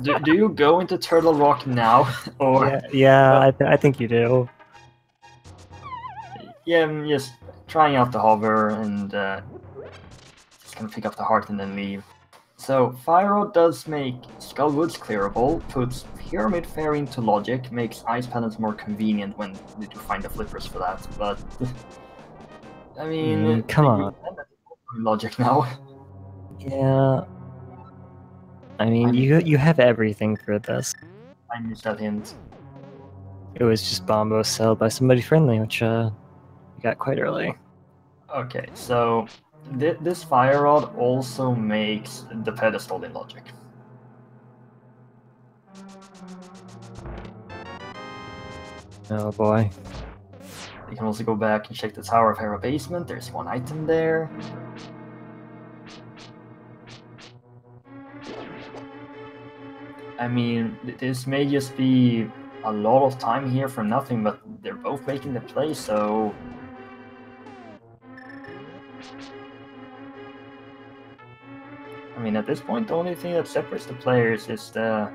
Do you go into Turtle Rock now? Or yeah, I think you do. Yeah, I'm just trying out the hover and just gonna pick up the heart and then leave. So, Fire Rod does make Skullwoods clearable, puts Pyramid Fairy into logic, makes Ice Pellets more convenient when you do find the flippers for that, but... I mean... come on. Logic now. Yeah. I mean, you have everything for this. I missed that hint. It was just Bombo sold by somebody friendly, which we got quite early. Okay, so this Fire Rod also makes the pedestal in logic. Oh boy. You can also go back and check the Tower of Hera basement. There's 1 item there. I mean, this may just be a lot of time here for nothing, but they're both making the play, so... I mean, at this point, the only thing that separates the players is the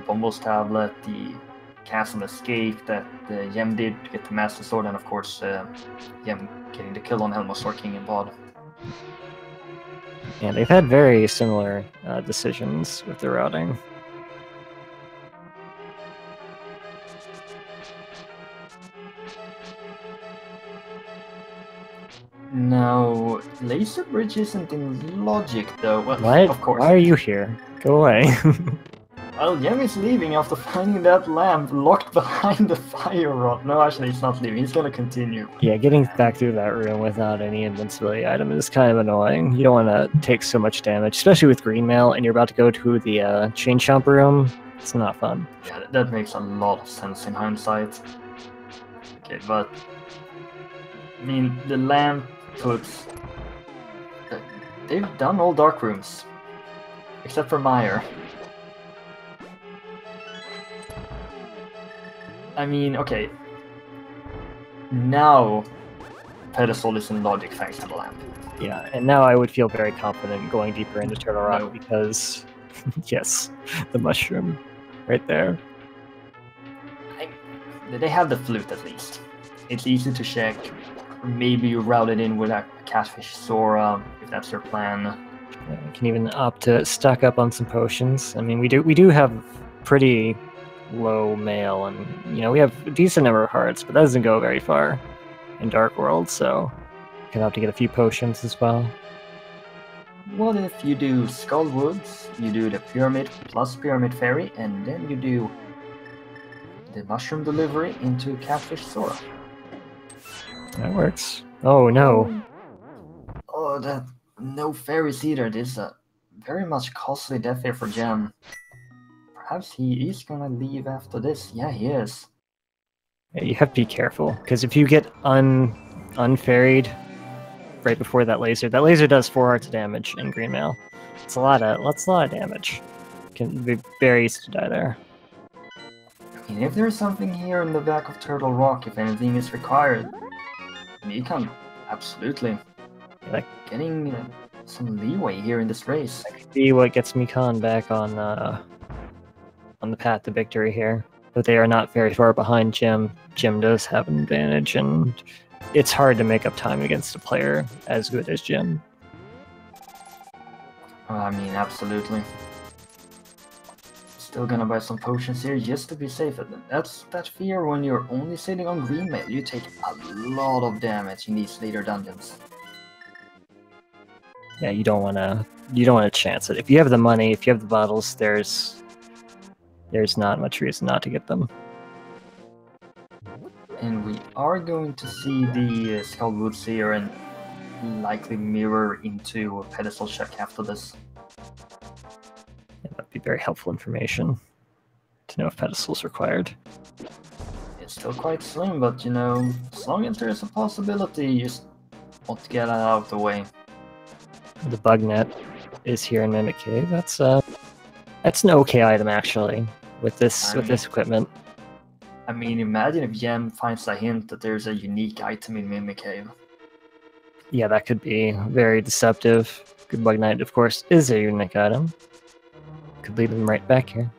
Bombo's tablet, the Castle Escape that Jem did to get the Master Sword, and of course, Jem getting the kill on Helmosor King and Bod. Yeah, they've had very similar decisions with the routing. No, Laser Bridge isn't in logic, though. Well, What? of course. Why are you here? Go away. Well, Jem is leaving after finding that lamp locked behind the Fire Rod. No, actually, he's not leaving. He's gonna continue. Yeah, getting back through that room without any invincibility item is kind of annoying. You don't want to take so much damage, especially with green mail, and you're about to go to the Chain Chomp room. It's not fun. Yeah, that makes a lot of sense in hindsight. Okay, but... I mean, the lamp puts... They've done all dark rooms. Except for Meyer. I mean, okay. Now, pedestal is in logic thanks to the lamp. Yeah, and now I would feel very confident going deeper into Turtle Rock No. because, yes, the mushroom right there. They have the flute at least. It's easy to check. Maybe you route it in with a catfish Sora if that's your plan. Yeah, we can even opt to stock up on some potions. I mean, we do have pretty low mail, and you know we have a decent number of hearts, but that doesn't go very far in Dark World, so you can opt to get a few potions as well. What if you do Skullwoods, you do the Pyramid plus Pyramid Fairy, and then you do the Mushroom Delivery into Catfish Sora? That works. Oh no. Oh, that no fairies either. This is a very much costly death here for Jem. Perhaps he is gonna leave after this. Yeah, he is. Yeah, you have to be careful, because if you get unferried right before that laser does 4 hearts of damage in green mail. It's a lot of damage. Can be very easy to die there. I mean, if there's something here in the back of Turtle Rock, if anything is required, Mikan, absolutely. Like, getting some leeway here in this race. See what gets Mikan back on the path to victory here. But they are not very far behind Jim. Jim does have an advantage, and it's hard to make up time against a player as good as Jim. I mean, absolutely. Still gonna buy some potions here just to be safe. That's that fear when you're only sitting on green mail. You take a lot of damage in these later dungeons. Yeah, you don't wanna chance it. If you have the money, if you have the bottles, there's not much reason not to get them. And we are going to see the Skull Woods here and likely mirror into a pedestal check after this. Yeah, that'd be very helpful information to know if pedestals required. It's still quite slim, but you know, as long as there's a possibility, you just want to get it out of the way. The bug net is here in Mimic Cave. That's an okay item actually with this equipment. I mean, imagine if Gem finds a hint that there's a unique item in Mimic Cave. Yeah, that could be very deceptive. Good Bug Knight, of course, is a unique item. Could lead them right back here.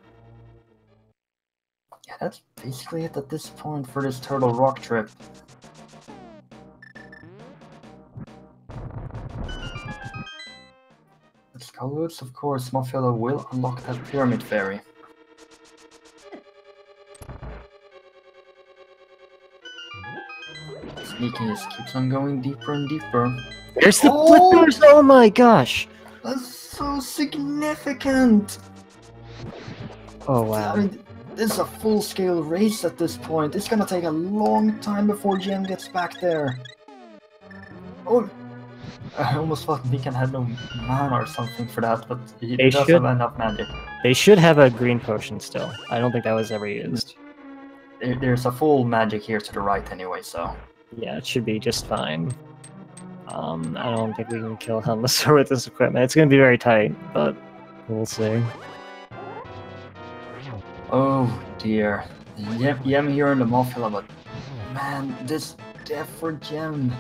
Yeah, that's basically it at this point for this Turtle Rock trip. The Skullwoods, of course, Moffilla will unlock that Pyramid Fairy. Sneaking just keeps on going deeper and deeper. There's the flippers! Oh my gosh! That's so significant! Oh wow. I mean, this is a full-scale race at this point. It's gonna take a long time before Gem gets back there. Oh! I almost thought Mikan had no mana or something for that, but he does have enough magic. They should have a green potion still. I don't think that was ever used. There's a full magic here to the right anyway, so... Yeah, it should be just fine. I don't think we can kill Helmsor with this equipment. It's going to be very tight, but we'll see. Oh dear. Gem here in the Moffilla, but man, this death for Gem.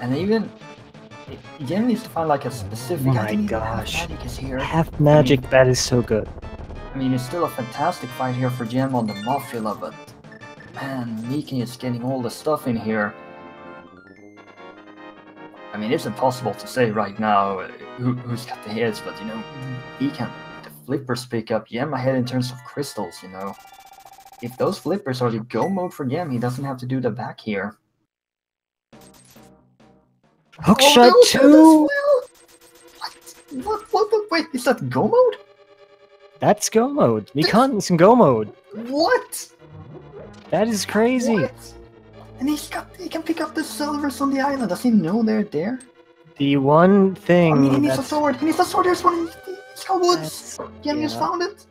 And even Gem needs to find like a specific. Oh my gosh! Half magic is here. Half magic, that is so good. I mean, it's still a fantastic fight here for Gem on the Moffilla, but man, Mikan is getting all the stuff in here. I mean, it's impossible to say right now who's got the hits, but you know, Mikan, the flippers pick up Gem ahead in terms of crystals, you know. If those flippers are the go mode for Gem, he doesn't have to do the back here. Hookshot 2! What? Wait, is that go mode? That's go mode. Mikan's in go mode. What? That is crazy. What? And he can pick up the silvers on the island. Does he know they're there? The one thing. I mean, he needs a sword. He needs a sword. There's one in Skullwoods. Gem just found it.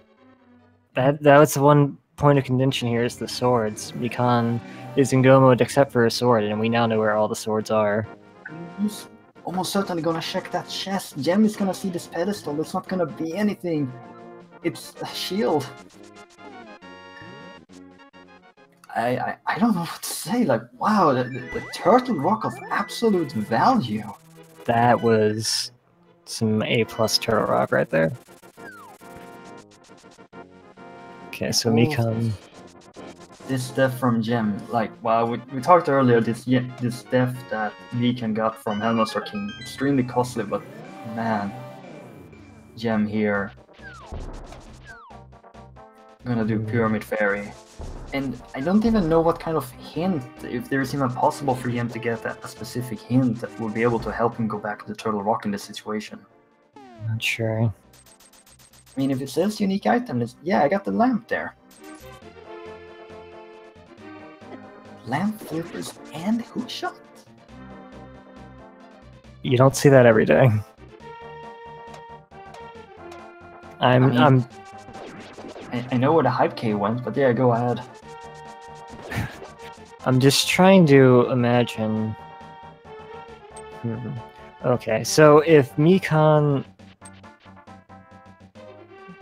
That was the one point of contention here is the swords. Mikan is in go mode except for a sword, and we now know where all the swords are. He's almost certainly gonna check that chest. Gem is gonna see this pedestal. It's not gonna be anything. It's a shield. I don't know what to say. Like, wow, the Turtle Rock of absolute value. That was some A+ Turtle Rock right there. Okay, so Mikan. This death from Gem, like, wow, we talked earlier, this death that Mikan got from Helmsor King, extremely costly, but man, Gem here. Gonna do Pyramid Fairy. And I don't even know what kind of hint, if there's even possible for him to get a specific hint that would be able to help him go back to the Turtle Rock in this situation. Not sure. I mean, if it says unique item, yeah, I got the lamp there. Lamp flippers and hookshot? You don't see that every day. I know where the hype K went, but yeah, go ahead. I'm just trying to imagine. Okay, so if Mikan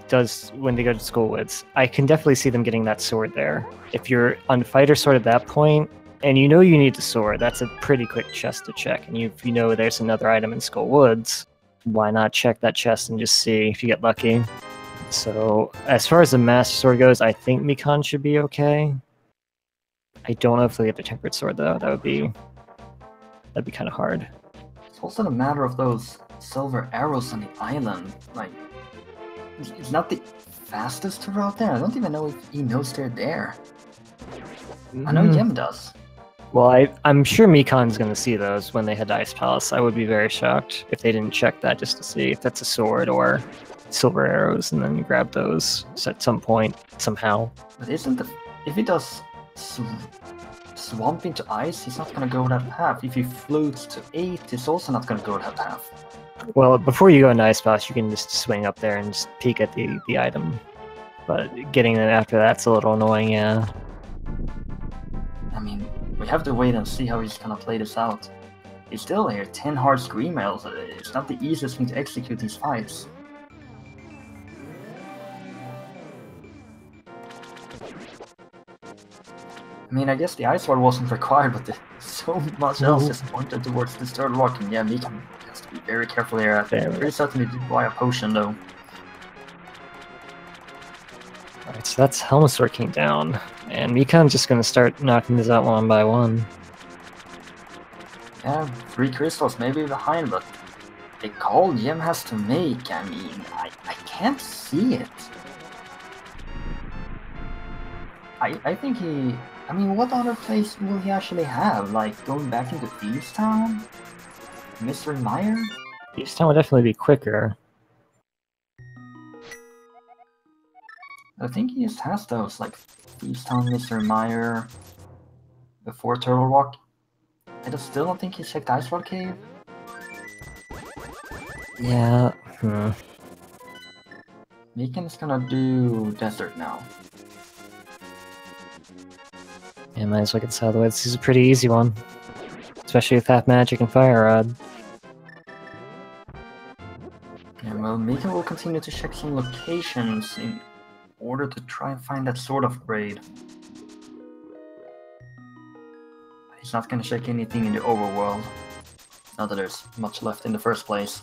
does when they go to Skullwoods, I can definitely see them getting that sword there. If you're on fighter sword at that point, and you know you need the sword, that's a pretty quick chest to check. And if you know there's another item in Skullwoods, why not check that chest and just see if you get lucky? So as far as the Master Sword goes, I think Mikan should be okay. I don't know if they'll get the Tempered Sword though. That'd be kind of hard. It's also a matter of those silver arrows on the island. Like, it's not the fastest route there. I don't even know if he knows they're there. I know Yem does. Well, I'm sure Mikan's going to see those when they head to Ice Palace. I would be very shocked if they didn't check that just to see if that's a sword or silver arrows, and then grab those at some point, somehow. But isn't if he does swamp into ice, he's not going to go that path. If he floats to 8, he's also not going to go that path. Well, before you go into Ice Palace, you can just swing up there and just peek at the item. But getting it after that's a little annoying, yeah. I mean, we have to wait and see how he's gonna play this out. He's still here, 10 hard screen mails. It's not the easiest thing to execute these fights. I mean, I guess the Ice Sword wasn't required, but so much else just pointed towards this third rock, and yeah, Mikan has to be very careful here. Pretty certainly did buy a potion, though. Alright, so that's Helmasaur King down, and Mikan's just gonna start knocking these out one by one. Yeah, 3 crystals maybe behind, but the call Jim has to make, I mean, I can't see it. I think he... I mean, what other place will he actually have? Like, going back into Thieves Town? Mystery Mire? Thieves Town would definitely be quicker. I think he just has those, like, Thieves Town, Mystery Mire, before Turtle Rock. I still don't think he checked Ice Rod Cave. Yeah, Mikan's gonna do Desert now. Yeah, might as well get this out of the way. This is a pretty easy one. Especially with Half Magic and Fire Rod. Yeah, well, Mikan will continue to check some locations in order to try and find that sword upgrade. He's not gonna check anything in the overworld. Not that there's much left in the first place.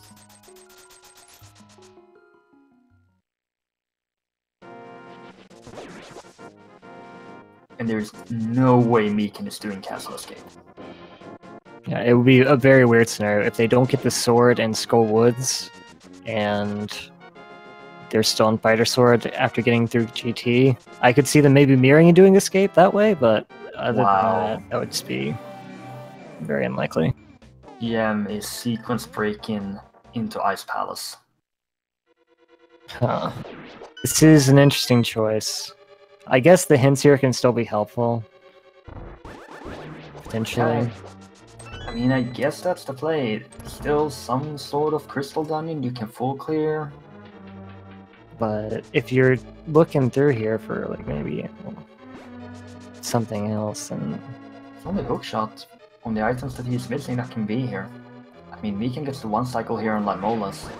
And there's no way Mikan is doing Castle Escape. Yeah, it would be a very weird scenario if they don't get the sword in Skull Woods, and they're still on Fighter Sword after getting through GT. I could see them maybe mirroring and doing Escape that way, but other than that would just be very unlikely. Yem is sequence breaking into Ice Palace. Huh. This is an interesting choice. I guess the hints here can still be helpful. Potentially. I mean, I guess that's the play. Still some sort of crystal dungeon you can full clear. But if you're looking through here for like maybe something else, and it's only hookshot on the items that he's missing that can be here. I mean, Mikan gets the 1 cycle here on Limolas.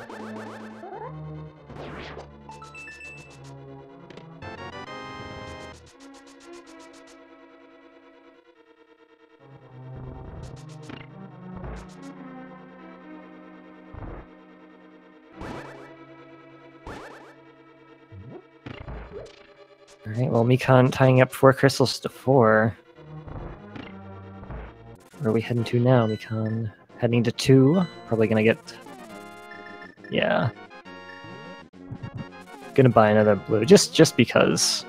Alright, well, Mikan tying up 4 crystals to 4. Where are we heading to now, Mikan? Heading to 2. Probably gonna get... Yeah. Gonna buy another blue, just because.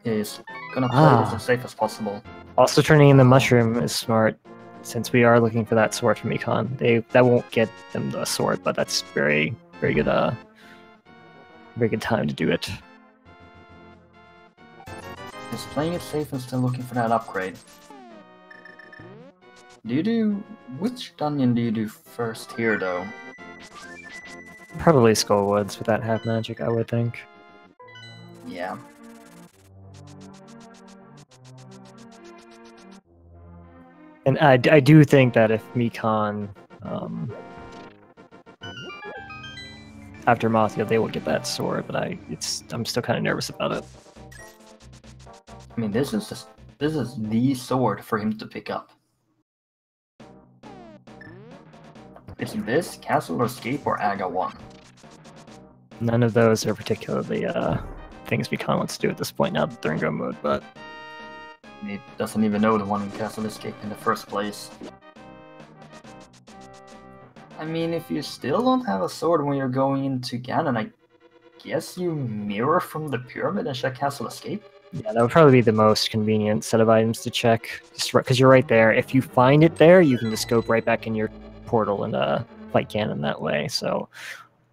He's gonna play this as safe as possible. Also turning in the mushroom is smart, since we are looking for that sword from Mikan. That won't get them the sword, but that's very good, very good time to do it. He's playing it safe and still looking for that upgrade. Which dungeon do you do first here, though? Probably Skull Woods with that half magic, I would think. Yeah. And I do think that if Mikan, after Mathia, they will get that sword, but I'm still kind of nervous about it. I mean, this is the sword for him to pick up. It's this, Castle Escape, or Aga 1. None of those are particularly things Mikan wants to do at this point now that they're in go mode, but He doesn't even know the one in Castle Escape in the first place. I mean, if you still don't have a sword when you're going into Ganon, I guess you mirror from the pyramid and check Castle Escape? Yeah, that would probably be the most convenient set of items to check, just because you're right there. If you find it there, you can just go right back in your portal and fight Ganon that way. So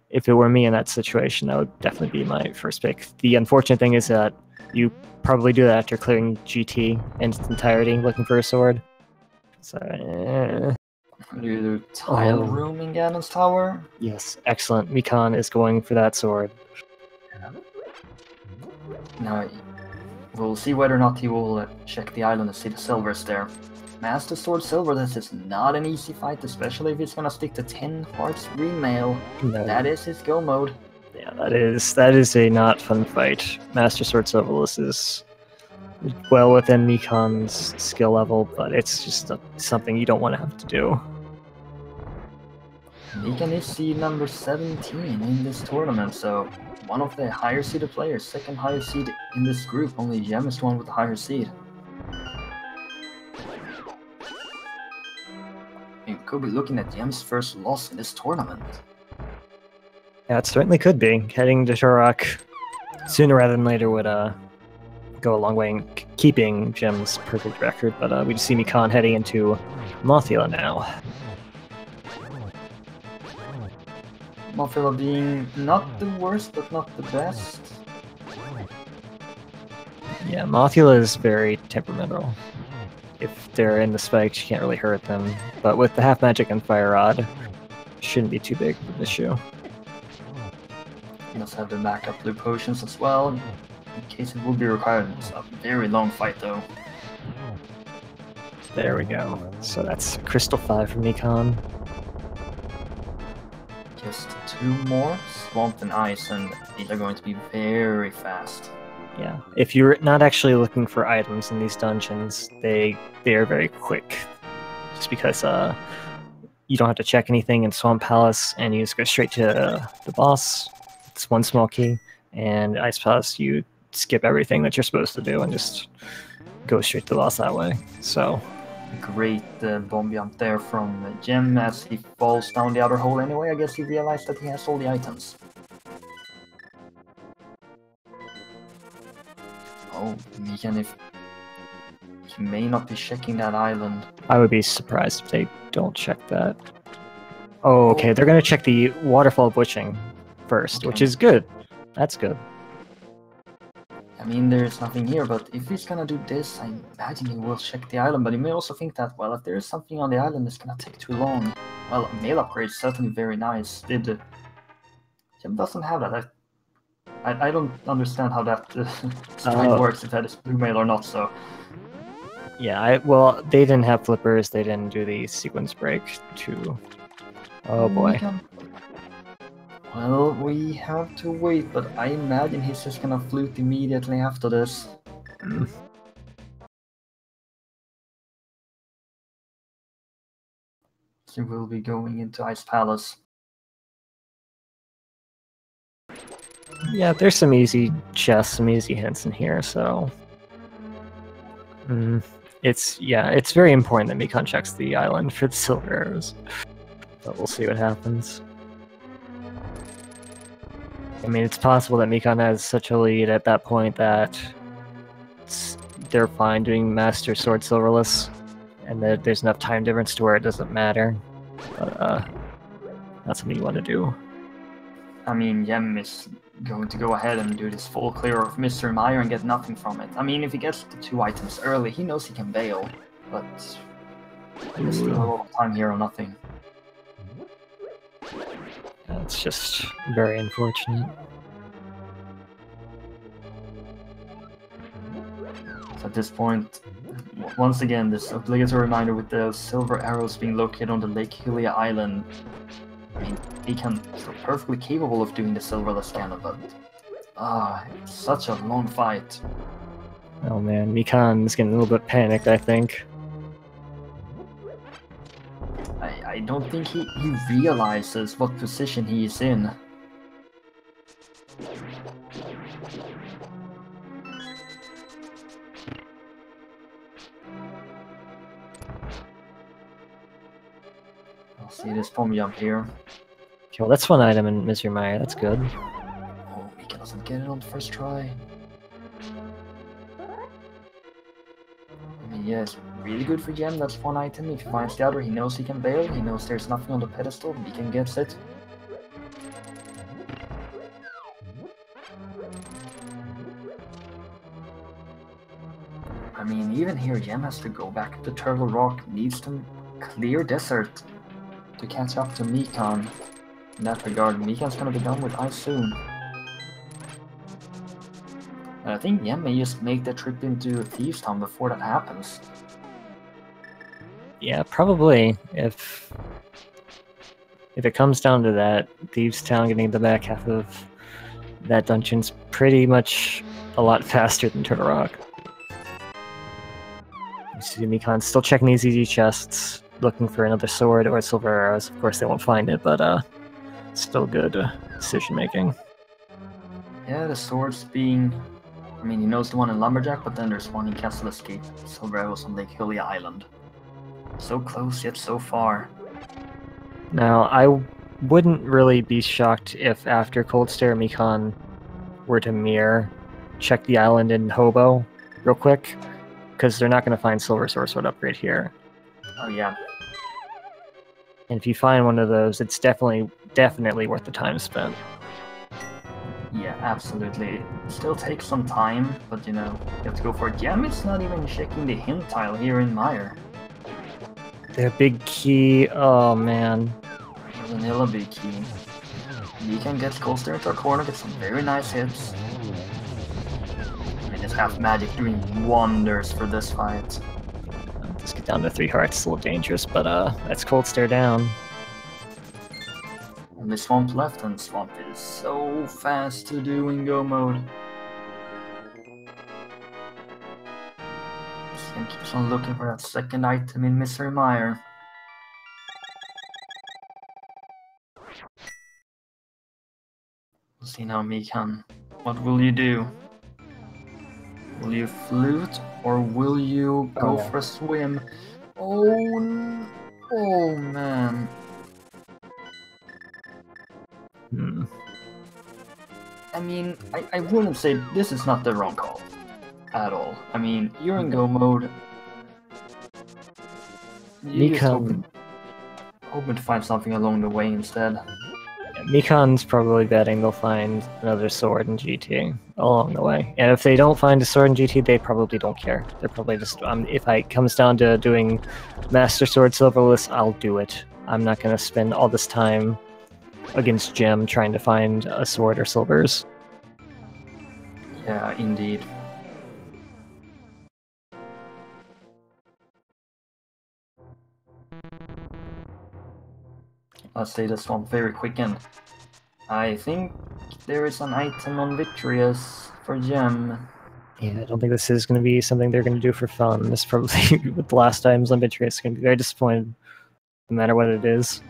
if it were me in that situation, that would definitely be my first pick. The unfortunate thing is that you probably do that after clearing GT in its entirety, looking for a sword. So, Do you do tile room in Ganon's tower? Yes, excellent. Mikan is going for that sword. Now, we'll see whether or not he will check the island and see the silvers there. Master Sword Silver, this is not an easy fight, especially if he's gonna stick to 10 hearts green mail. No. That is his go mode. Yeah, that is a not fun fight. Master Sword Silverless is well within Mikan's skill level, but it's just something you don't want to have to do. Mikan is seed number 17 in this tournament, so one of the higher seeded players, second highest seed in this group. Only Gem is the one with the higher seed. You could be looking at Gem's first loss in this tournament. Yeah, it certainly could be. Heading to Turok sooner rather than later would go a long way in keeping Gem's perfect record, but we just see Mikan heading into Mothula now. Mothula being not the worst, but not the best. Yeah, Mothula is very temperamental. If they're in the spikes, you can't really hurt them. But with the half magic and fire rod, shouldn't be too big of an issue. You also have the backup blue potions as well, in case it will be required. It's a very long fight though. There we go. So that's Crystal 5 from Mikan. Just 2 more, Swamp and Ice, and these are going to be very fast. Yeah, if you're not actually looking for items in these dungeons, they are very quick. Just because you don't have to check anything in Swamp Palace, and you just go straight to the boss. It's one small key, and Ice Palace, you skip everything that you're supposed to do and just go straight to the boss that way. So great bomb jump there from Gem as he falls down the other hole anyway. I guess he realized that he has all the items. Oh, Mikan, if he may not be checking that island. I would be surprised if they don't check that. Oh, okay, they're going to check the Waterfall of Witching first, which is good. That's good. I mean, there's nothing here, but if he's gonna do this, I imagine he will check the island, but he may also think that, well, if there is something on the island, it's gonna take too long. Well, a mail upgrade is certainly very nice. Gem doesn't have that. I don't understand how that strike works, if that is blue mail or not, so... Yeah, well, they didn't have flippers, they didn't do the sequence break to... Oh boy. Well, we have to wait, but I imagine he's just gonna flute immediately after this. He will be going into Ice Palace. Yeah, there's some easy chests, some easy hints in here, so... It's very important that Mikan checks the island for the silver arrows. But we'll see what happens. I mean, it's possible that Mikan has such a lead at that point that they're fine doing Master Sword Silverless, and that there's enough time difference to where it doesn't matter. But that's something you want to do. I mean, Yem is going to go ahead and do this full clear of Mr. Meyer and get nothing from it. I mean, if he gets the 2 items early, he knows he can bail, but there's still a lot of time here on nothing. That's just very unfortunate. So at this point, once again, this obligatory reminder with the silver arrows being located on the Lake Hylia island. I mean, Mikan is perfectly capable of doing the silverless cannon, but it's such a long fight. Oh man, Mikan's getting a little bit panicked, I think. I don't think he realizes what position he is in. See this bomb jump here. Okay, well, that's one item in Misery Mire. That's good. Oh, Mikan doesn't get it on the first try. I mean, yeah, it's really good for Gem. That's one item. If he finds the other, he knows he can bail. He knows there's nothing on the pedestal. Mikan gets it. I mean, even here, Gem has to go back to Turtle Rock. Needs to clear desert to catch up to Mikan. In that regard, Mikan's gonna be done with ice soon. And I think Yen may just make the trip into Thieves Town before that happens. Yeah, probably. If it comes down to that, Thieves Town getting the back half of that dungeon's pretty much a lot faster than Turtle Rock. You see Mikan still checking these easy chests, looking for another sword or silver arrows. Of course, they won't find it, but still good decision making. Yeah, the swords being... I mean, he knows the one in Lumberjack, but then there's one in Castle Escape. Silver arrows on Lake Hylia Island. So close, yet so far. Now, I wouldn't really be shocked if after Cold Stare, Mikan were to mirror, check the island in Hobo real quick, because they're not going to find Silver Sword upgrade here. Oh yeah. And if you find one of those, it's definitely worth the time spent. Yeah, absolutely. It still takes some time, but you know, you have to go for it. It's not even checking the hint tile here in Mire. Their big key, oh man. Vanilla big key. Mikan gets Cold Stare into a corner, gets some very nice hits. I mean, it's half magic doing wonders for this fight. Let's get down to 3 hearts, it's a little dangerous, but that's Cold Stare down. Only Swamp left, and Swamp is so fast to do in go mode. Sam keeps on looking for that second item in Misery Mire. We'll see now, Mikan. What will you do? Will you flute, or will you go for a swim? Oh man. I mean, I wouldn't say this is not the wrong call. At all. I mean, you're in go mode. You just hoping to find something along the way instead. Mikan's probably betting they'll find another sword in GT along the way. And if they don't find a sword in GT, they probably don't care. They're probably just, if it comes down to doing Master Sword Silverless, I'll do it. I'm not going to spend all this time against Gem trying to find a sword or silvers. Yeah, indeed. Let's say this one very quick, and I think there is an item on Vitreous for Gem. Yeah, I don't think this is going to be something they're going to do for fun. This probably, with the last items on Vitreous, going to be very disappointed, no matter what it is.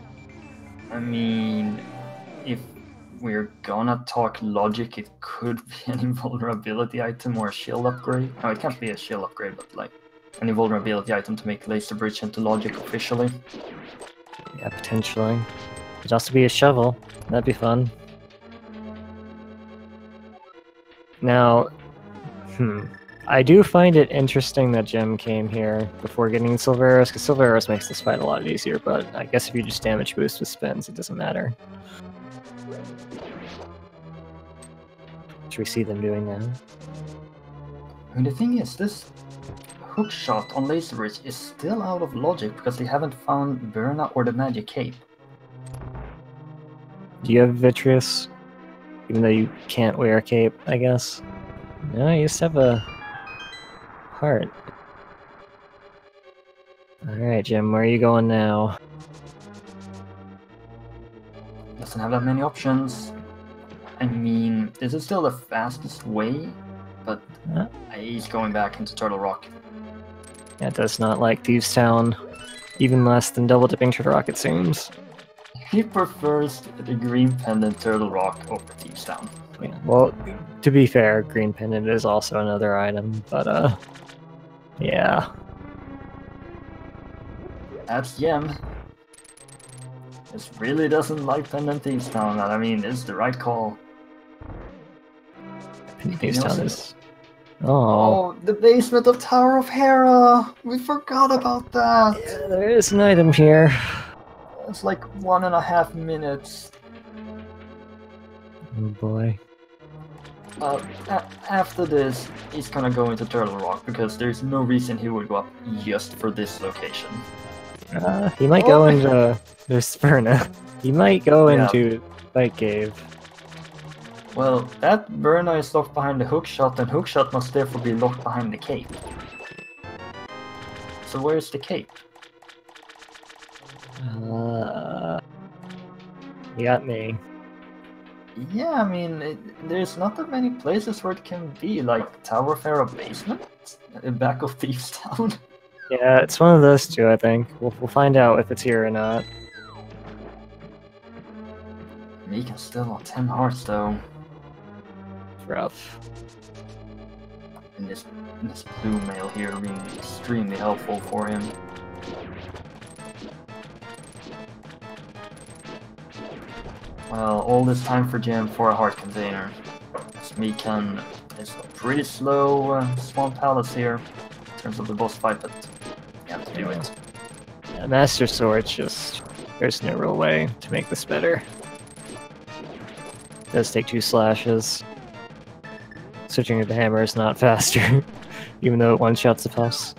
I mean, if we're gonna talk logic, it could be an invulnerability item or a shield upgrade. No, it can't be a shield upgrade, but like an invulnerability item to make Laser Bridge into logic officially. Yeah, potentially. Could also be a shovel. That'd be fun. Now, I do find it interesting that Gem came here before getting Silver Arrows, because Silver Arrows makes this fight a lot easier, but I guess if you just damage boost with spins, it doesn't matter. Should we see them doing that? I mean, the thing is, this hook shot on Laser Bridge is still out of logic because they haven't found Verna or the Magic Cape. Do you have Vitreous? Even though you can't wear a cape, I guess? No, you just have a heart. Alright, Jim, where are you going now? Doesn't have that many options. I mean, this is still the fastest way, but he's going back into Turtle Rock. Yeah, it does not like Thieves Town, even less than double dipping Turtle Rock, it seems. He prefers the Green Pendant Turtle Rock over Thieves Town. Yeah, well, to be fair, Green Pendant is also another item, but yeah. That's Yem. This really doesn't like Pendant Thieves Town. I mean, it's the right call. Pendant Town is... Oh, the basement of Tower of Hera! We forgot about that! Yeah, there is an item here. It's like 1.5 minutes. Oh boy. After this, he's gonna go into Turtle Rock, because there's no reason he would go up just for this location. He might go into... There's Sperna. He might go into Fight Cave. Well, that Verna is locked behind the hookshot, and hookshot must therefore be locked behind the cape. So where's the cape? You got me. Yeah, I mean, there's not that many places where it can be, like Tower of Hera basement, back of Thieves Town. Yeah, it's one of those two, I think. We'll find out if it's here or not. Mikan's still on 10 hearts, though. Rough. And this blue mail here being extremely helpful for him. Well, all this time for Gem for a heart container. Mikan is a pretty slow Swamp Palace here in terms of the boss fight, but you have to do it. Yeah, Master Sword's just... There's no real way to make this better. It does take 2 slashes. Switching to the hammer is not faster, even though it one-shots the boss.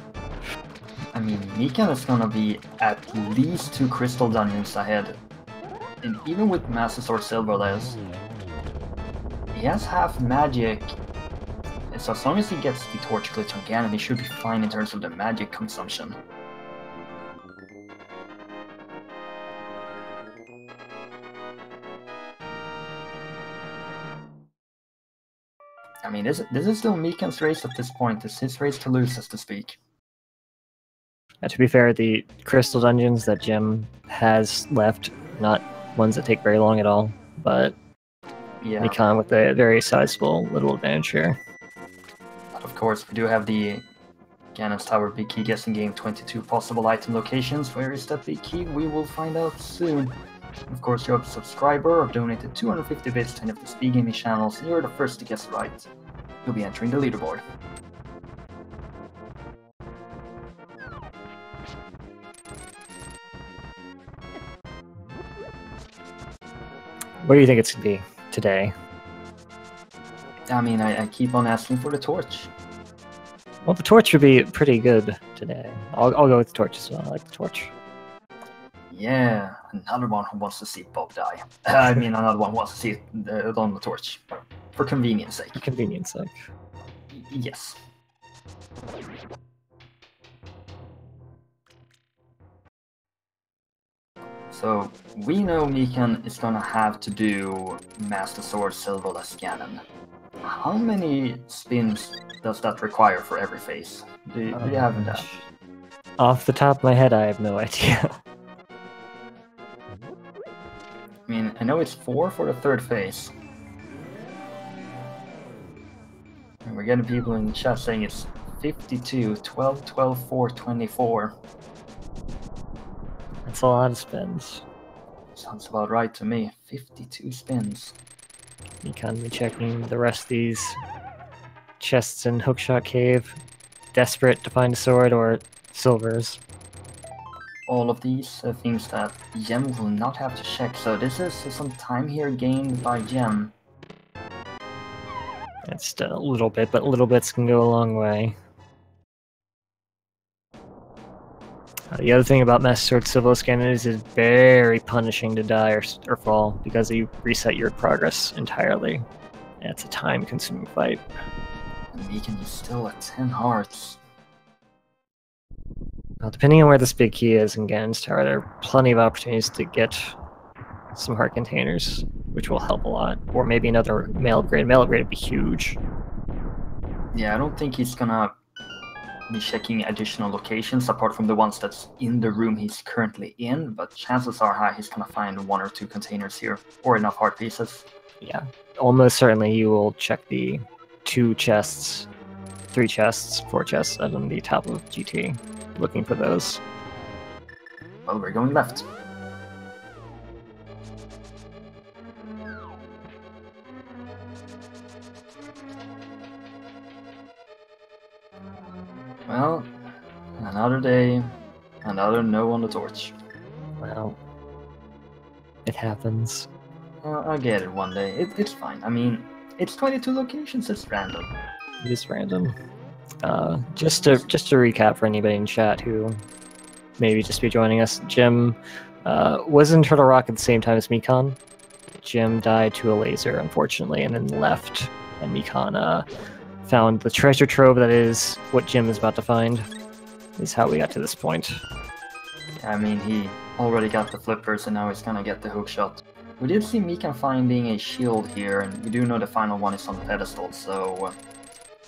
I mean, Mikan is gonna be at least 2 crystal dungeons ahead. And even with Master Sword Silverless, he has half magic. So as long as he gets the Torch Glitch on Ganon, he should be fine in terms of the magic consumption. I mean, this is still Mikan's race at this point. It's his race to lose, so to speak. To be fair, the crystal dungeons that Gem has left, not ones that take very long at all, but yeah, Mikan with a very sizable little advantage here. Of course, we do have the Ganon's Tower Big Key guessing game, 22 possible item locations. Where is that Big Key? We will find out soon. Of course, you're a subscriber or donated 250 bits to any of the Speed Gaming channels, and you're the first to guess right. You'll be entering the leaderboard. What do you think it's going to be today? I mean, I keep on asking for the torch. Well, the torch would be pretty good today. I'll go with the torch as well. I like the torch. Yeah, another one who wants to see Bob die. I mean, another one wants to see it on the torch. For convenience sake. For convenience sake. Yes. So, we know Mikan is gonna have to do Master Sword Silverless Ganon. How many spins does that require for every phase? Do you have that? Off the top of my head, I have no idea. I mean, I know it's 4 for the 3rd phase. And we're getting people in the chat saying it's 52, 12, 12, 4, 24. That's a lot of spins. Sounds about right to me. 52 spins. You can be checking the rest of these chests in Hookshot Cave. Desperate to find a sword or silvers. All of these things that Gem will not have to check, so this is some time here gained by Gem. It's a little bit, but little bits can go a long way. The other thing about Master Sword Silverless Ganon is it's very punishing to die or fall, because you reset your progress entirely. And it's a time-consuming fight. And Mikan is still at 10 hearts. Well, depending on where this big key is in Ganon's Tower, there are plenty of opportunities to get some heart containers, which will help a lot. Or maybe another mail upgrade. Mail upgrade would be huge. Yeah, I don't think he's gonna be checking additional locations apart from the ones that's in the room he's currently in, but chances are high he's gonna find 1 or 2 containers here, or enough heart pieces. Yeah, almost certainly you will check the 2 chests, 3 chests, 4 chests on the top of GT, looking for those. Well, we're going left. day, another no on the torch. Well, it happens. I'll get it one day. It's fine. I mean, it's 22 locations. It's random. It is random. Just to recap for anybody in chat who maybe just be joining us, Jim was in Turtle Rock at the same time as Mikan. Jim died to a laser, unfortunately, and then left. And Mikan found the treasure trove that is what Jim is about to find. Is how we got to this point. I mean, he already got the flippers, and now he's gonna get the hook shot. We did see Mikan finding a shield here, and we do know the final one is on the pedestal, so...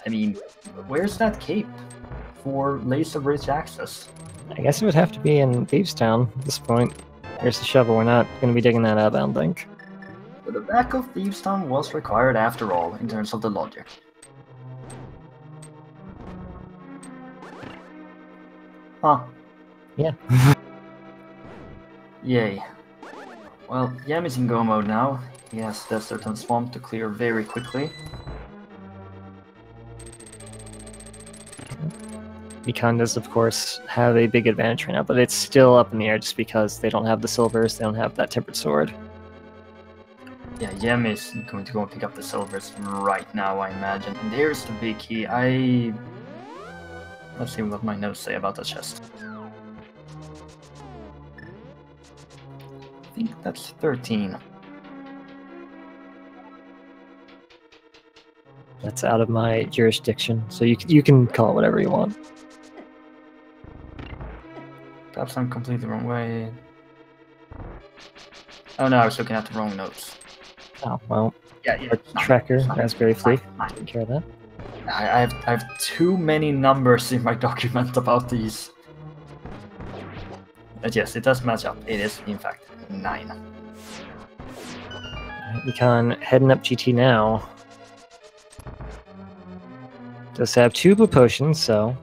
I mean, where's that cape for laser bridge access? I guess it would have to be in Thievestown at this point. Here's the shovel. We're not going to be digging that up, I don't think. But the back of Thievestown was required after all, in terms of the logic. Huh. Yeah. Yay. Well, Yam is in go mode now. He has Desert and Swamp to clear very quickly. Mikan does, of course, have a big advantage right now, but it's still up in the air just because they don't have the silvers, they don't have that tempered sword. Yeah, Yem is going to go and pick up the silvers right now, I imagine. And there's the big key. Let's see what my notes say about the chest. I think that's 13. That's out of my jurisdiction, so you can call it whatever you want. Perhaps I'm completely wrong way. Oh no, I was looking at the wrong notes. Oh, well. Yeah, Tracker, Raspberry Fleek, take care of that. I have too many numbers in my document about these. But yes, it does match up. It is, in fact, 9. Alright, Mikan heading up GT now. Does have 2 blue potions, so...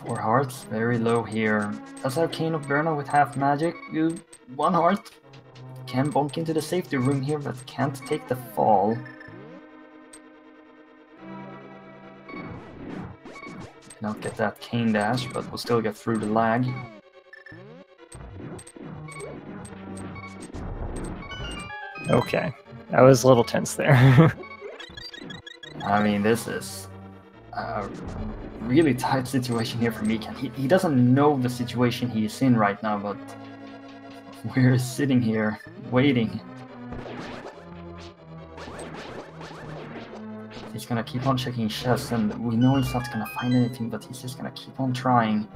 4 hearts, very low here. Does have Cane of Berna with half magic. 1 heart. Can bonk into the safety room here, but can't take the fall. Cannot get that Cane dash, but will still get through the lag. Okay, that was a little tense there. I mean, this is a really tight situation here for Mikan. He doesn't know the situation he's in right now, but we're sitting here waiting. He's gonna keep on checking chests, and we know he's not gonna find anything, but he's just gonna keep on trying.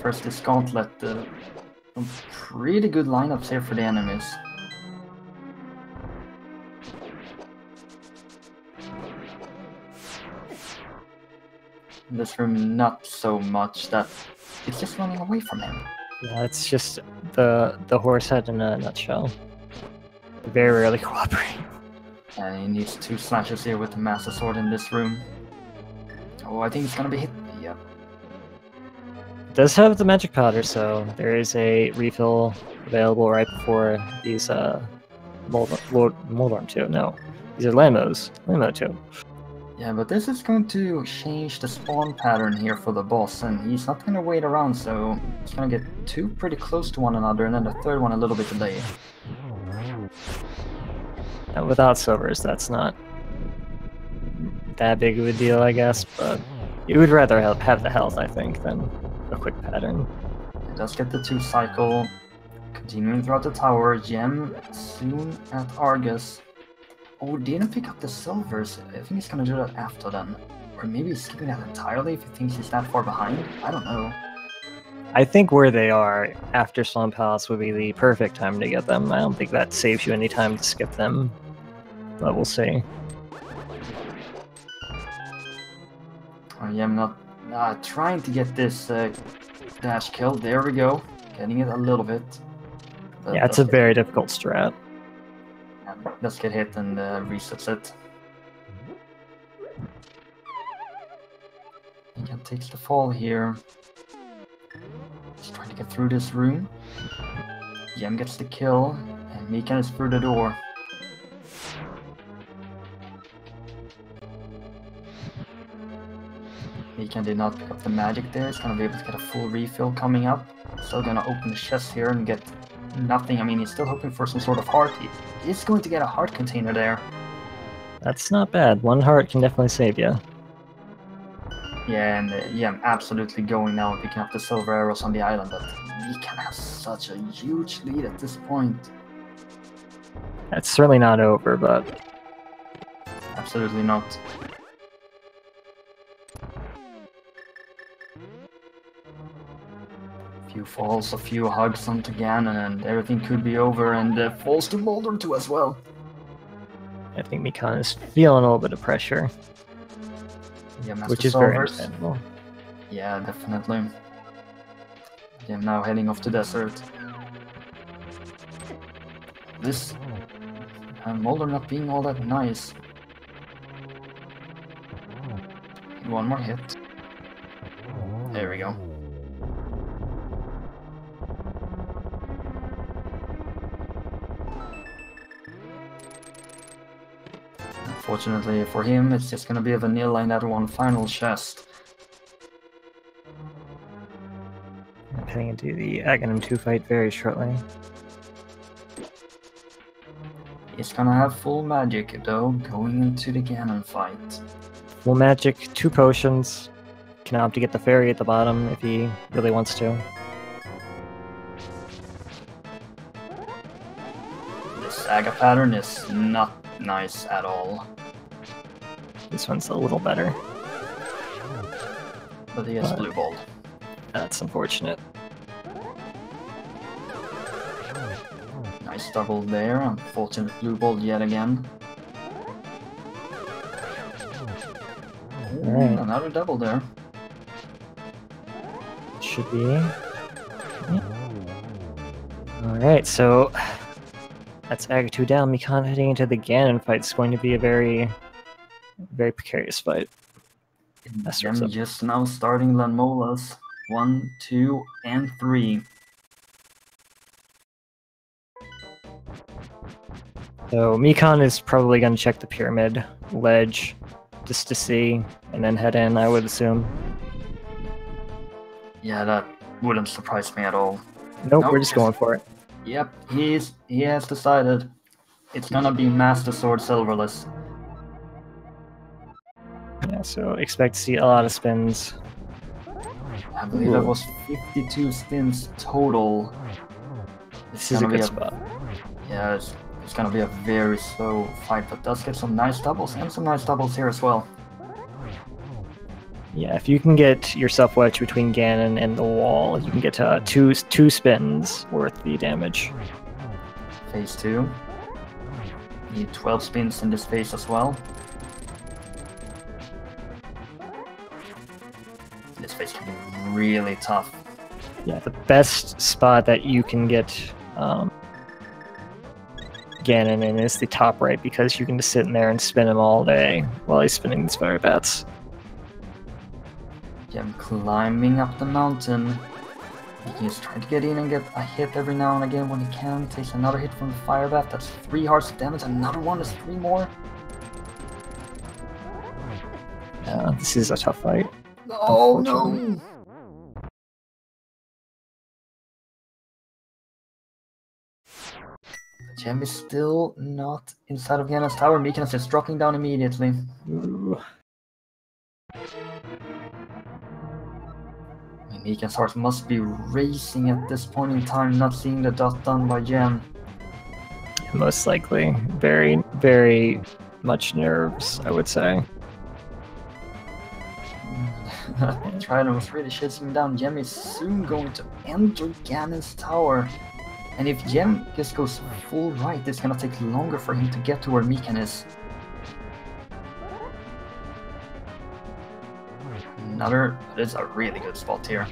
First this gauntlet, some pretty good lineups here for the enemies. In this room, not so much. That it's just running away from him. Yeah, it's just the horse head in a nutshell. They very rarely cooperate. And he needs 2 slashes here with the Master Sword in this room. Oh, I think it's gonna be hit. Yep. It does have the magic powder, so there is a refill available right before these Moldorm 2. No, these are Lamos. Lamo 2. Yeah, but this is going to change the spawn pattern here for the boss, and he's not gonna wait around, so he's gonna get 2 pretty close to one another, and then the third one a little bit delayed. Without silvers, that's not that big of a deal, I guess, but you would rather have the health, I think, than a quick pattern. It does get the 2 cycle. Continuing throughout the tower, Gem soon at Argus. Oh, didn't pick up the silvers. I think he's gonna do that after then. Or maybe he's skipping that entirely if he thinks he's that far behind. I don't know. I think where they are after Slum Palace would be the perfect time to get them. I don't think that saves you any time to skip them. But we'll see. Oh, yeah, I'm not trying to get this dash kill. There we go. Getting it a little bit. But yeah, it's a very difficult strat. Let's get hit and resets it. Mikan takes the fall here. He's trying to get through this room. Yem gets the kill, and Mikan is through the door. Mikan did not pick up the magic there. He's gonna be able to get a full refill coming up. Still gonna open the chest here and get nothing. I mean, he's still hoping for some sort of heart. He is going to get a heart container there. That's not bad. 1 heart can definitely save you. Yeah, and yeah, I'm absolutely going now and picking up the silver arrows on the island, but Mikan has such a huge lead at this point. That's certainly not over, but... Absolutely not. A few falls, a few hugs onto Ganon, and everything could be over, and falls to Moldor too as well. I think Mikan is feeling a little bit of pressure. Yeah, Master Which is very Solvers. understandable. Yeah, definitely. Yeah, I'm now heading off to desert. This... Moldor not being all that nice. One more hit. There we go. Unfortunately for him, it's just gonna be a vanilla in that one final chest. I'm heading into the Aghanim 2 fight very shortly. He's gonna have full magic though, going into the Ganon fight. Full magic, 2 potions. Can opt to get the fairy at the bottom if he really wants to. The Saga pattern is not nice at all. This one's a little better. But he has blue ball. That's unfortunate. Nice double there, unfortunate blue ball yet again. Alright. Another double there. Should be. Alright, so that's Aga 2 down. Mikan heading into the Ganon fight is going to be a very precarious fight. I'm just now starting Lanmolas. 1, 2, and 3. So Mikan is probably going to check the pyramid ledge just to see, and then head in, I would assume. Yeah, that wouldn't surprise me at all. Nope, we're just going for it. Yep, he has decided. It's gonna be Master Sword Silverless. Yeah, so expect to see a lot of spins. I believe that was 52 spins total. This is a good spot. Yeah, it's gonna be a very slow fight, but does get some nice doubles, and some nice doubles here as well. Yeah, if you can get yourself wedged between Ganon and the wall, you can get two spins worth the damage. Phase 2. Need 12 spins in this phase as well. This phase can be really tough. Yeah, the best spot that you can get Ganon in is the top right, because you can just sit in there and spin him all day while he's spinning these fire bats. Yeah, I'm climbing up the mountain. He's trying to get in and get a hit every now and again when he can. Takes another hit from the fire bat. That's 3 hearts of damage. Another one is 3 more. Yeah, this is a tough fight. Oh no! The gem is still not inside of Ganon's tower. Mikan is just dropping down immediately. Ooh. Mikan's heart must be racing at this point in time, not seeing the dot done by Gem. Most likely. Very, very much nerves, I would say. Trident was really chasing him down. Gem is soon going to enter Ganon's tower. And if Gem just goes full right, it's gonna take longer for him to get to where Mikan is. This is a really good spot here.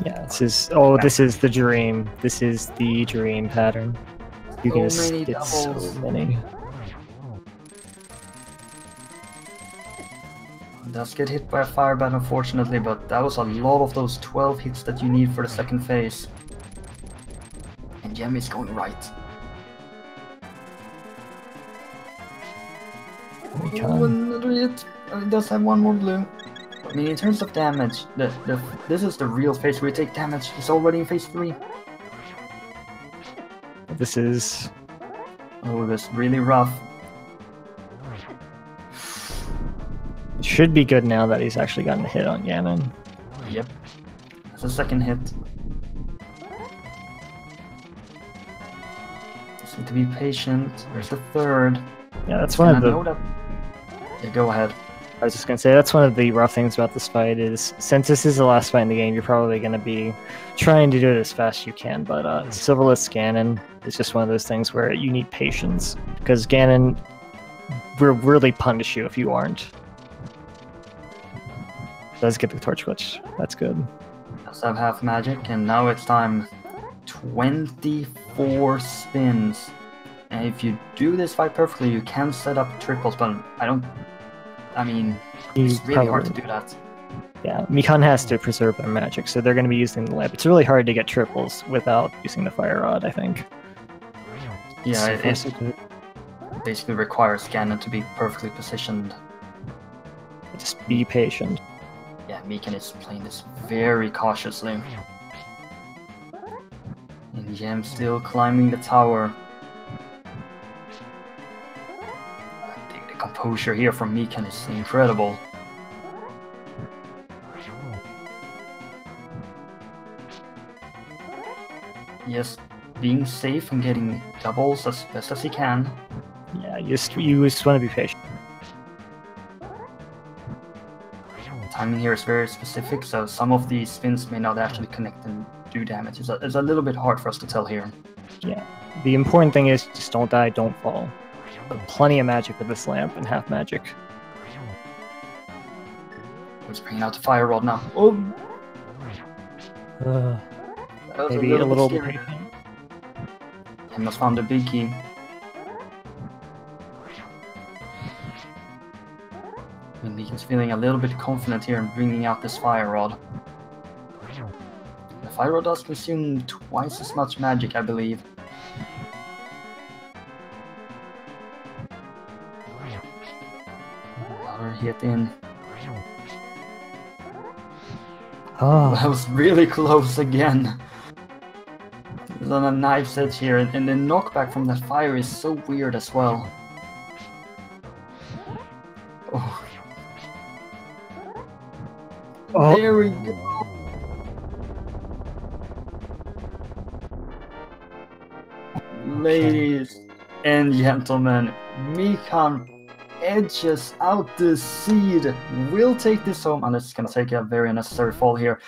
Yeah, this is the dream. This is the dream pattern. You can just get so many. Does get hit by a fire bat, unfortunately, but that was a lot of those 12 hits that you need for the second phase. And Gem is going right. Mikan. Oh, another hit. He does have one more blue. I mean, in terms of damage, this is the real phase where you take damage. It's already in phase 3. This is... Oh, that's really rough. It should be good now that he's actually gotten a hit on Ganon. Yep. That's a second hit. Just need to be patient. There's the third. Yeah, that's one of the... Yeah, go ahead. I was just going to say, that's one of the rough things about this fight is, since this is the last fight in the game, you're probably going to be trying to do it as fast as you can, but Silverless Ganon is just one of those things where you need patience, because Ganon will really punish you if you aren't. Does get the torch glitch. That's good. Does have half magic, and now it's time. 24 spins. And if you do this fight perfectly, you can set up triples, but I mean, it's really hard to do that. Yeah, Mikan has to preserve their magic, so they're going to be using the lamp. It's really hard to get triples without using the fire rod, I think. Yeah, it basically requires Ganon to be perfectly positioned. Just be patient. Yeah, Mikan is playing this very cautiously. And Gem's still climbing the tower. I think the composure here from Mikan is incredible. Yes, being safe and getting doubles as best as he can. Yeah, you just want to be patient. Timing here is very specific, so some of these spins may not actually connect and do damage. It's a little bit hard for us to tell here. Yeah, the important thing is just don't die, don't fall. Plenty of magic with this lamp and half magic. He's bringing out the fire rod now. Oh! Maybe a little bit. He must found the big key. And he's feeling a little bit confident here in bringing out this fire rod. The fire rod does consume twice as much magic, I believe. Another hit in. Oh, That was really close again. He's on a knife's edge here, and the knockback from that fire is so weird as well. Oh. Oh. There we go. Ladies and gentlemen, Mikan edges out the seed. Will take this home, and it's gonna take a very unnecessary fall here,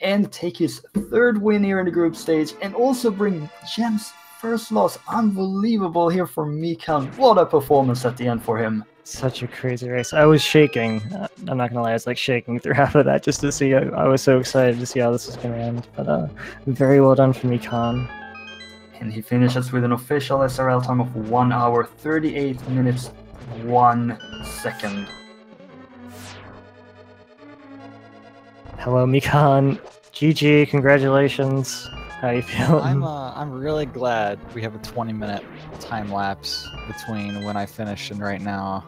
and take his third win here in the group stage, and also bring Gem's first loss. Unbelievable here for Mikan. What a performance at the end for him. such a crazy race. I was shaking. I'm not gonna lie, I was like shaking through half of that just to see. I was so excited to see how this was gonna end. But very well done for Mikan. And he finishes with an official SRL time of 1 hour, 38 minutes, 1 second. Hello, Mikan. GG, congratulations. How you feeling? I'm really glad we have a 20-minute time lapse between when I finished and right now.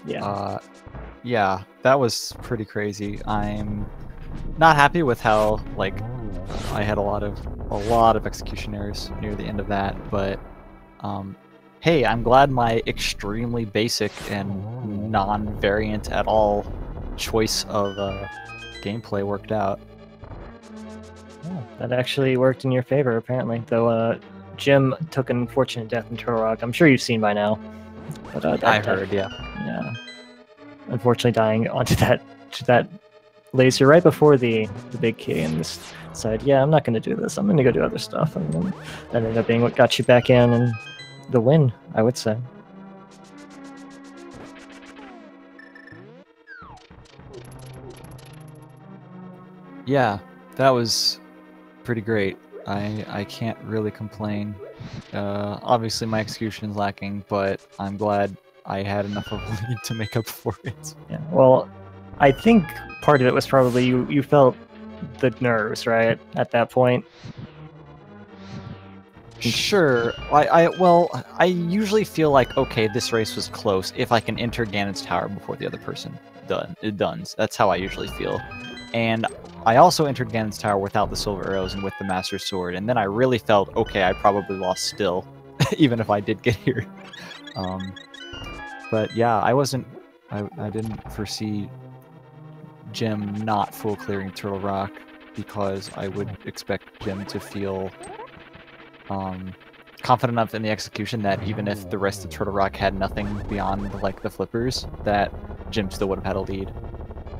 Yeah. Yeah, that was pretty crazy. I'm not happy with how I had a lot of execution errors near the end of that, but hey, I'm glad my extremely basic and non-variant at all choice of gameplay worked out. Yeah, that actually worked in your favor, apparently. Though Jim took an unfortunate death in Turtle Rock. I'm sure you've seen by now. But I heard, yeah. Yeah. Unfortunately, dying onto that laser right before the big key, and just decided, yeah, I'm not going to do this. I'm going to go do other stuff. And then that ended up being what got you back in and the win, I would say. Yeah, that was pretty great. I can't really complain. Obviously my execution's lacking, but I'm glad I had enough of a lead to make up for it. Yeah, well, I think part of it was probably you felt the nerves, right, at that point? Sure. I usually feel like, okay, this race was close if I can enter Ganon's tower before the other person. done. That's how I usually feel. And I also entered Ganon's Tower without the silver arrows and with the Master Sword, and then I really felt, okay, I probably lost still, even if I did get here. But yeah, I didn't foresee Jim not full clearing Turtle Rock, because I would expect Jim to feel confident enough in the execution that even if the rest of Turtle Rock had nothing beyond like the flippers, that Jim still would have had a lead.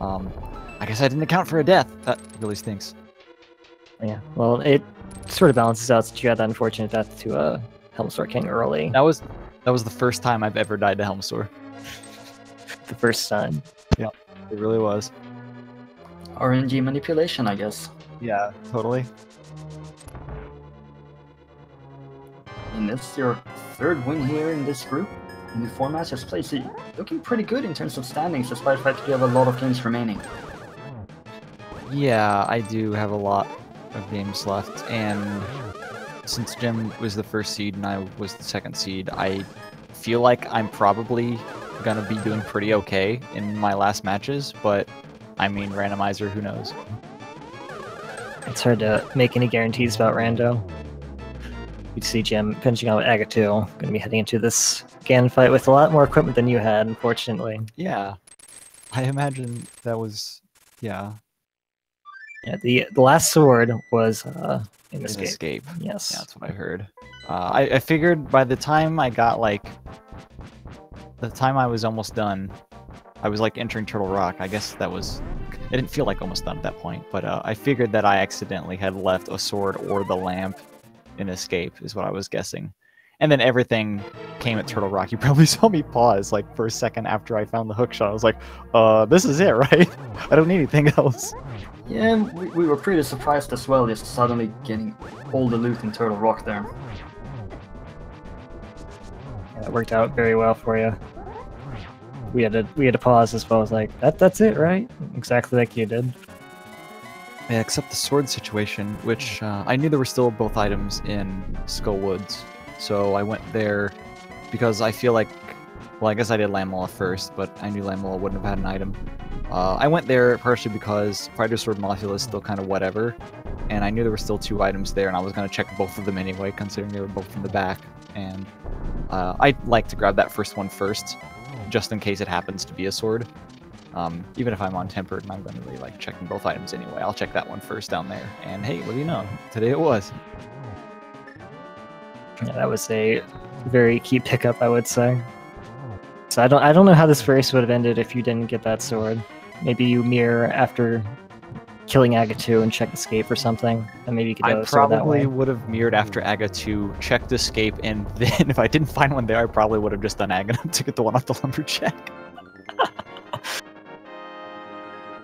I guess I didn't account for a death. That really stinks. Yeah, well, it sort of balances out since you had that unfortunate death to Helmsor King early. That was the first time I've ever died to Helmsor. The first time. Yeah, it really was. RNG manipulation, I guess. Yeah, totally. And it's your third win here in this group. In the 4 matches played, so you're looking pretty good in terms of standings, despite the fact that you have a lot of games remaining. Yeah, I do have a lot of games left, and since Jim was the first seed and I was the second seed, I feel like I'm probably gonna be doing pretty okay in my last matches, but I mean, Randomizer, who knows? It's hard to make any guarantees about Rando. You'd see Jim finishing out with Aga 2, going to be heading into this Ganon fight with a lot more equipment than you had, unfortunately. Yeah, I imagine that was, yeah. Yeah, the last sword was in Escape. Yes. Yeah, that's what I heard. I figured by the time I got, like, the time I was almost done, I was, like, entering Turtle Rock. I guess that was, it didn't feel like almost done at that point, but I figured that I accidentally had left a sword or the lamp in Escape, is what I was guessing. And then everything came at Turtle Rock. You probably saw me pause, like, for a second after I found the hookshot. I was like, this is it, right? I don't need anything else. Yeah, we were pretty surprised as well, just suddenly getting all the loot in Turtle Rock there. Yeah, it worked out very well for you. We had to pause as well. I was like, that's it, right? Exactly like you did. Yeah, except the sword situation, which I knew there were still both items in Skull Woods. So I went there because I feel like, well, I guess I did Lamela first, but I knew Lamela wouldn't have had an item. I went there partially because Fighter Sword Molecule is still kind of whatever, and I knew there were still 2 items there, and I was going to check both of them anyway, considering they were both in the back. And I'd like to grab that first one first, just in case it happens to be a sword. Even if I'm on Tempered and I'm going to be like checking both items anyway, I'll check that one first down there. And hey, what do you know? Today it was. Yeah, that was a very key pickup, I would say. So I don't know how this race would have ended if you didn't get that sword. Maybe you mirror after killing Aga 2 and check Escape or something, and maybe you could go I sword that way. probably would have mirrored after Aga 2, checked Escape, and then if I didn't find one there, I probably would have just done Aga to get the one off the Lumberjack.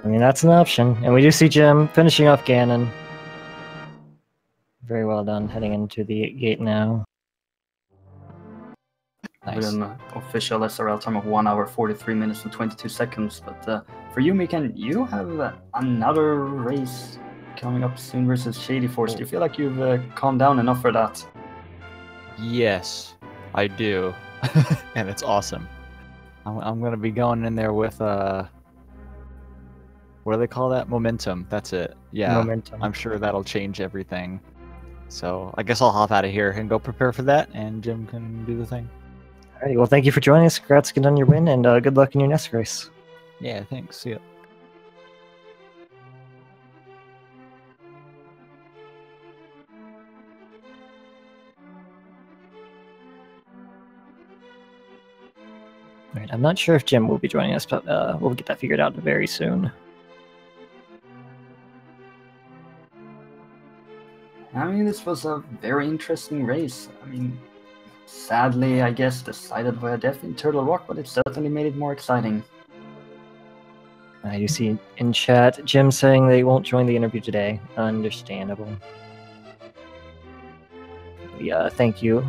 I mean, that's an option. And we do see Jim finishing off Ganon. Very well done, heading into the gate now. Nice. With an official SRL time of 1 hour, 43 minutes and 22 seconds. But for you, Mikan, you have another race coming up soon versus Shady Force. Do you feel like you've calmed down enough for that? Yes, I do. And it's awesome. I'm going to be going in there with, what do they call that? Momentum. That's it. Yeah, Momentum. I'm sure that'll change everything. So I guess I'll hop out of here and go prepare for that, and Jim can do the thing. Alrighty, well, thank you for joining us. Congrats again on your win, and good luck in your next race. Yeah, thanks. See ya. Alright, I'm not sure if Jim will be joining us, but we'll get that figured out very soon. I mean, this was a very interesting race. I mean, sadly, I guess, decided via death in Turtle Rock, but it certainly made it more exciting. You see in chat, Jim saying they won't join the interview today. Understandable. Yeah, thank you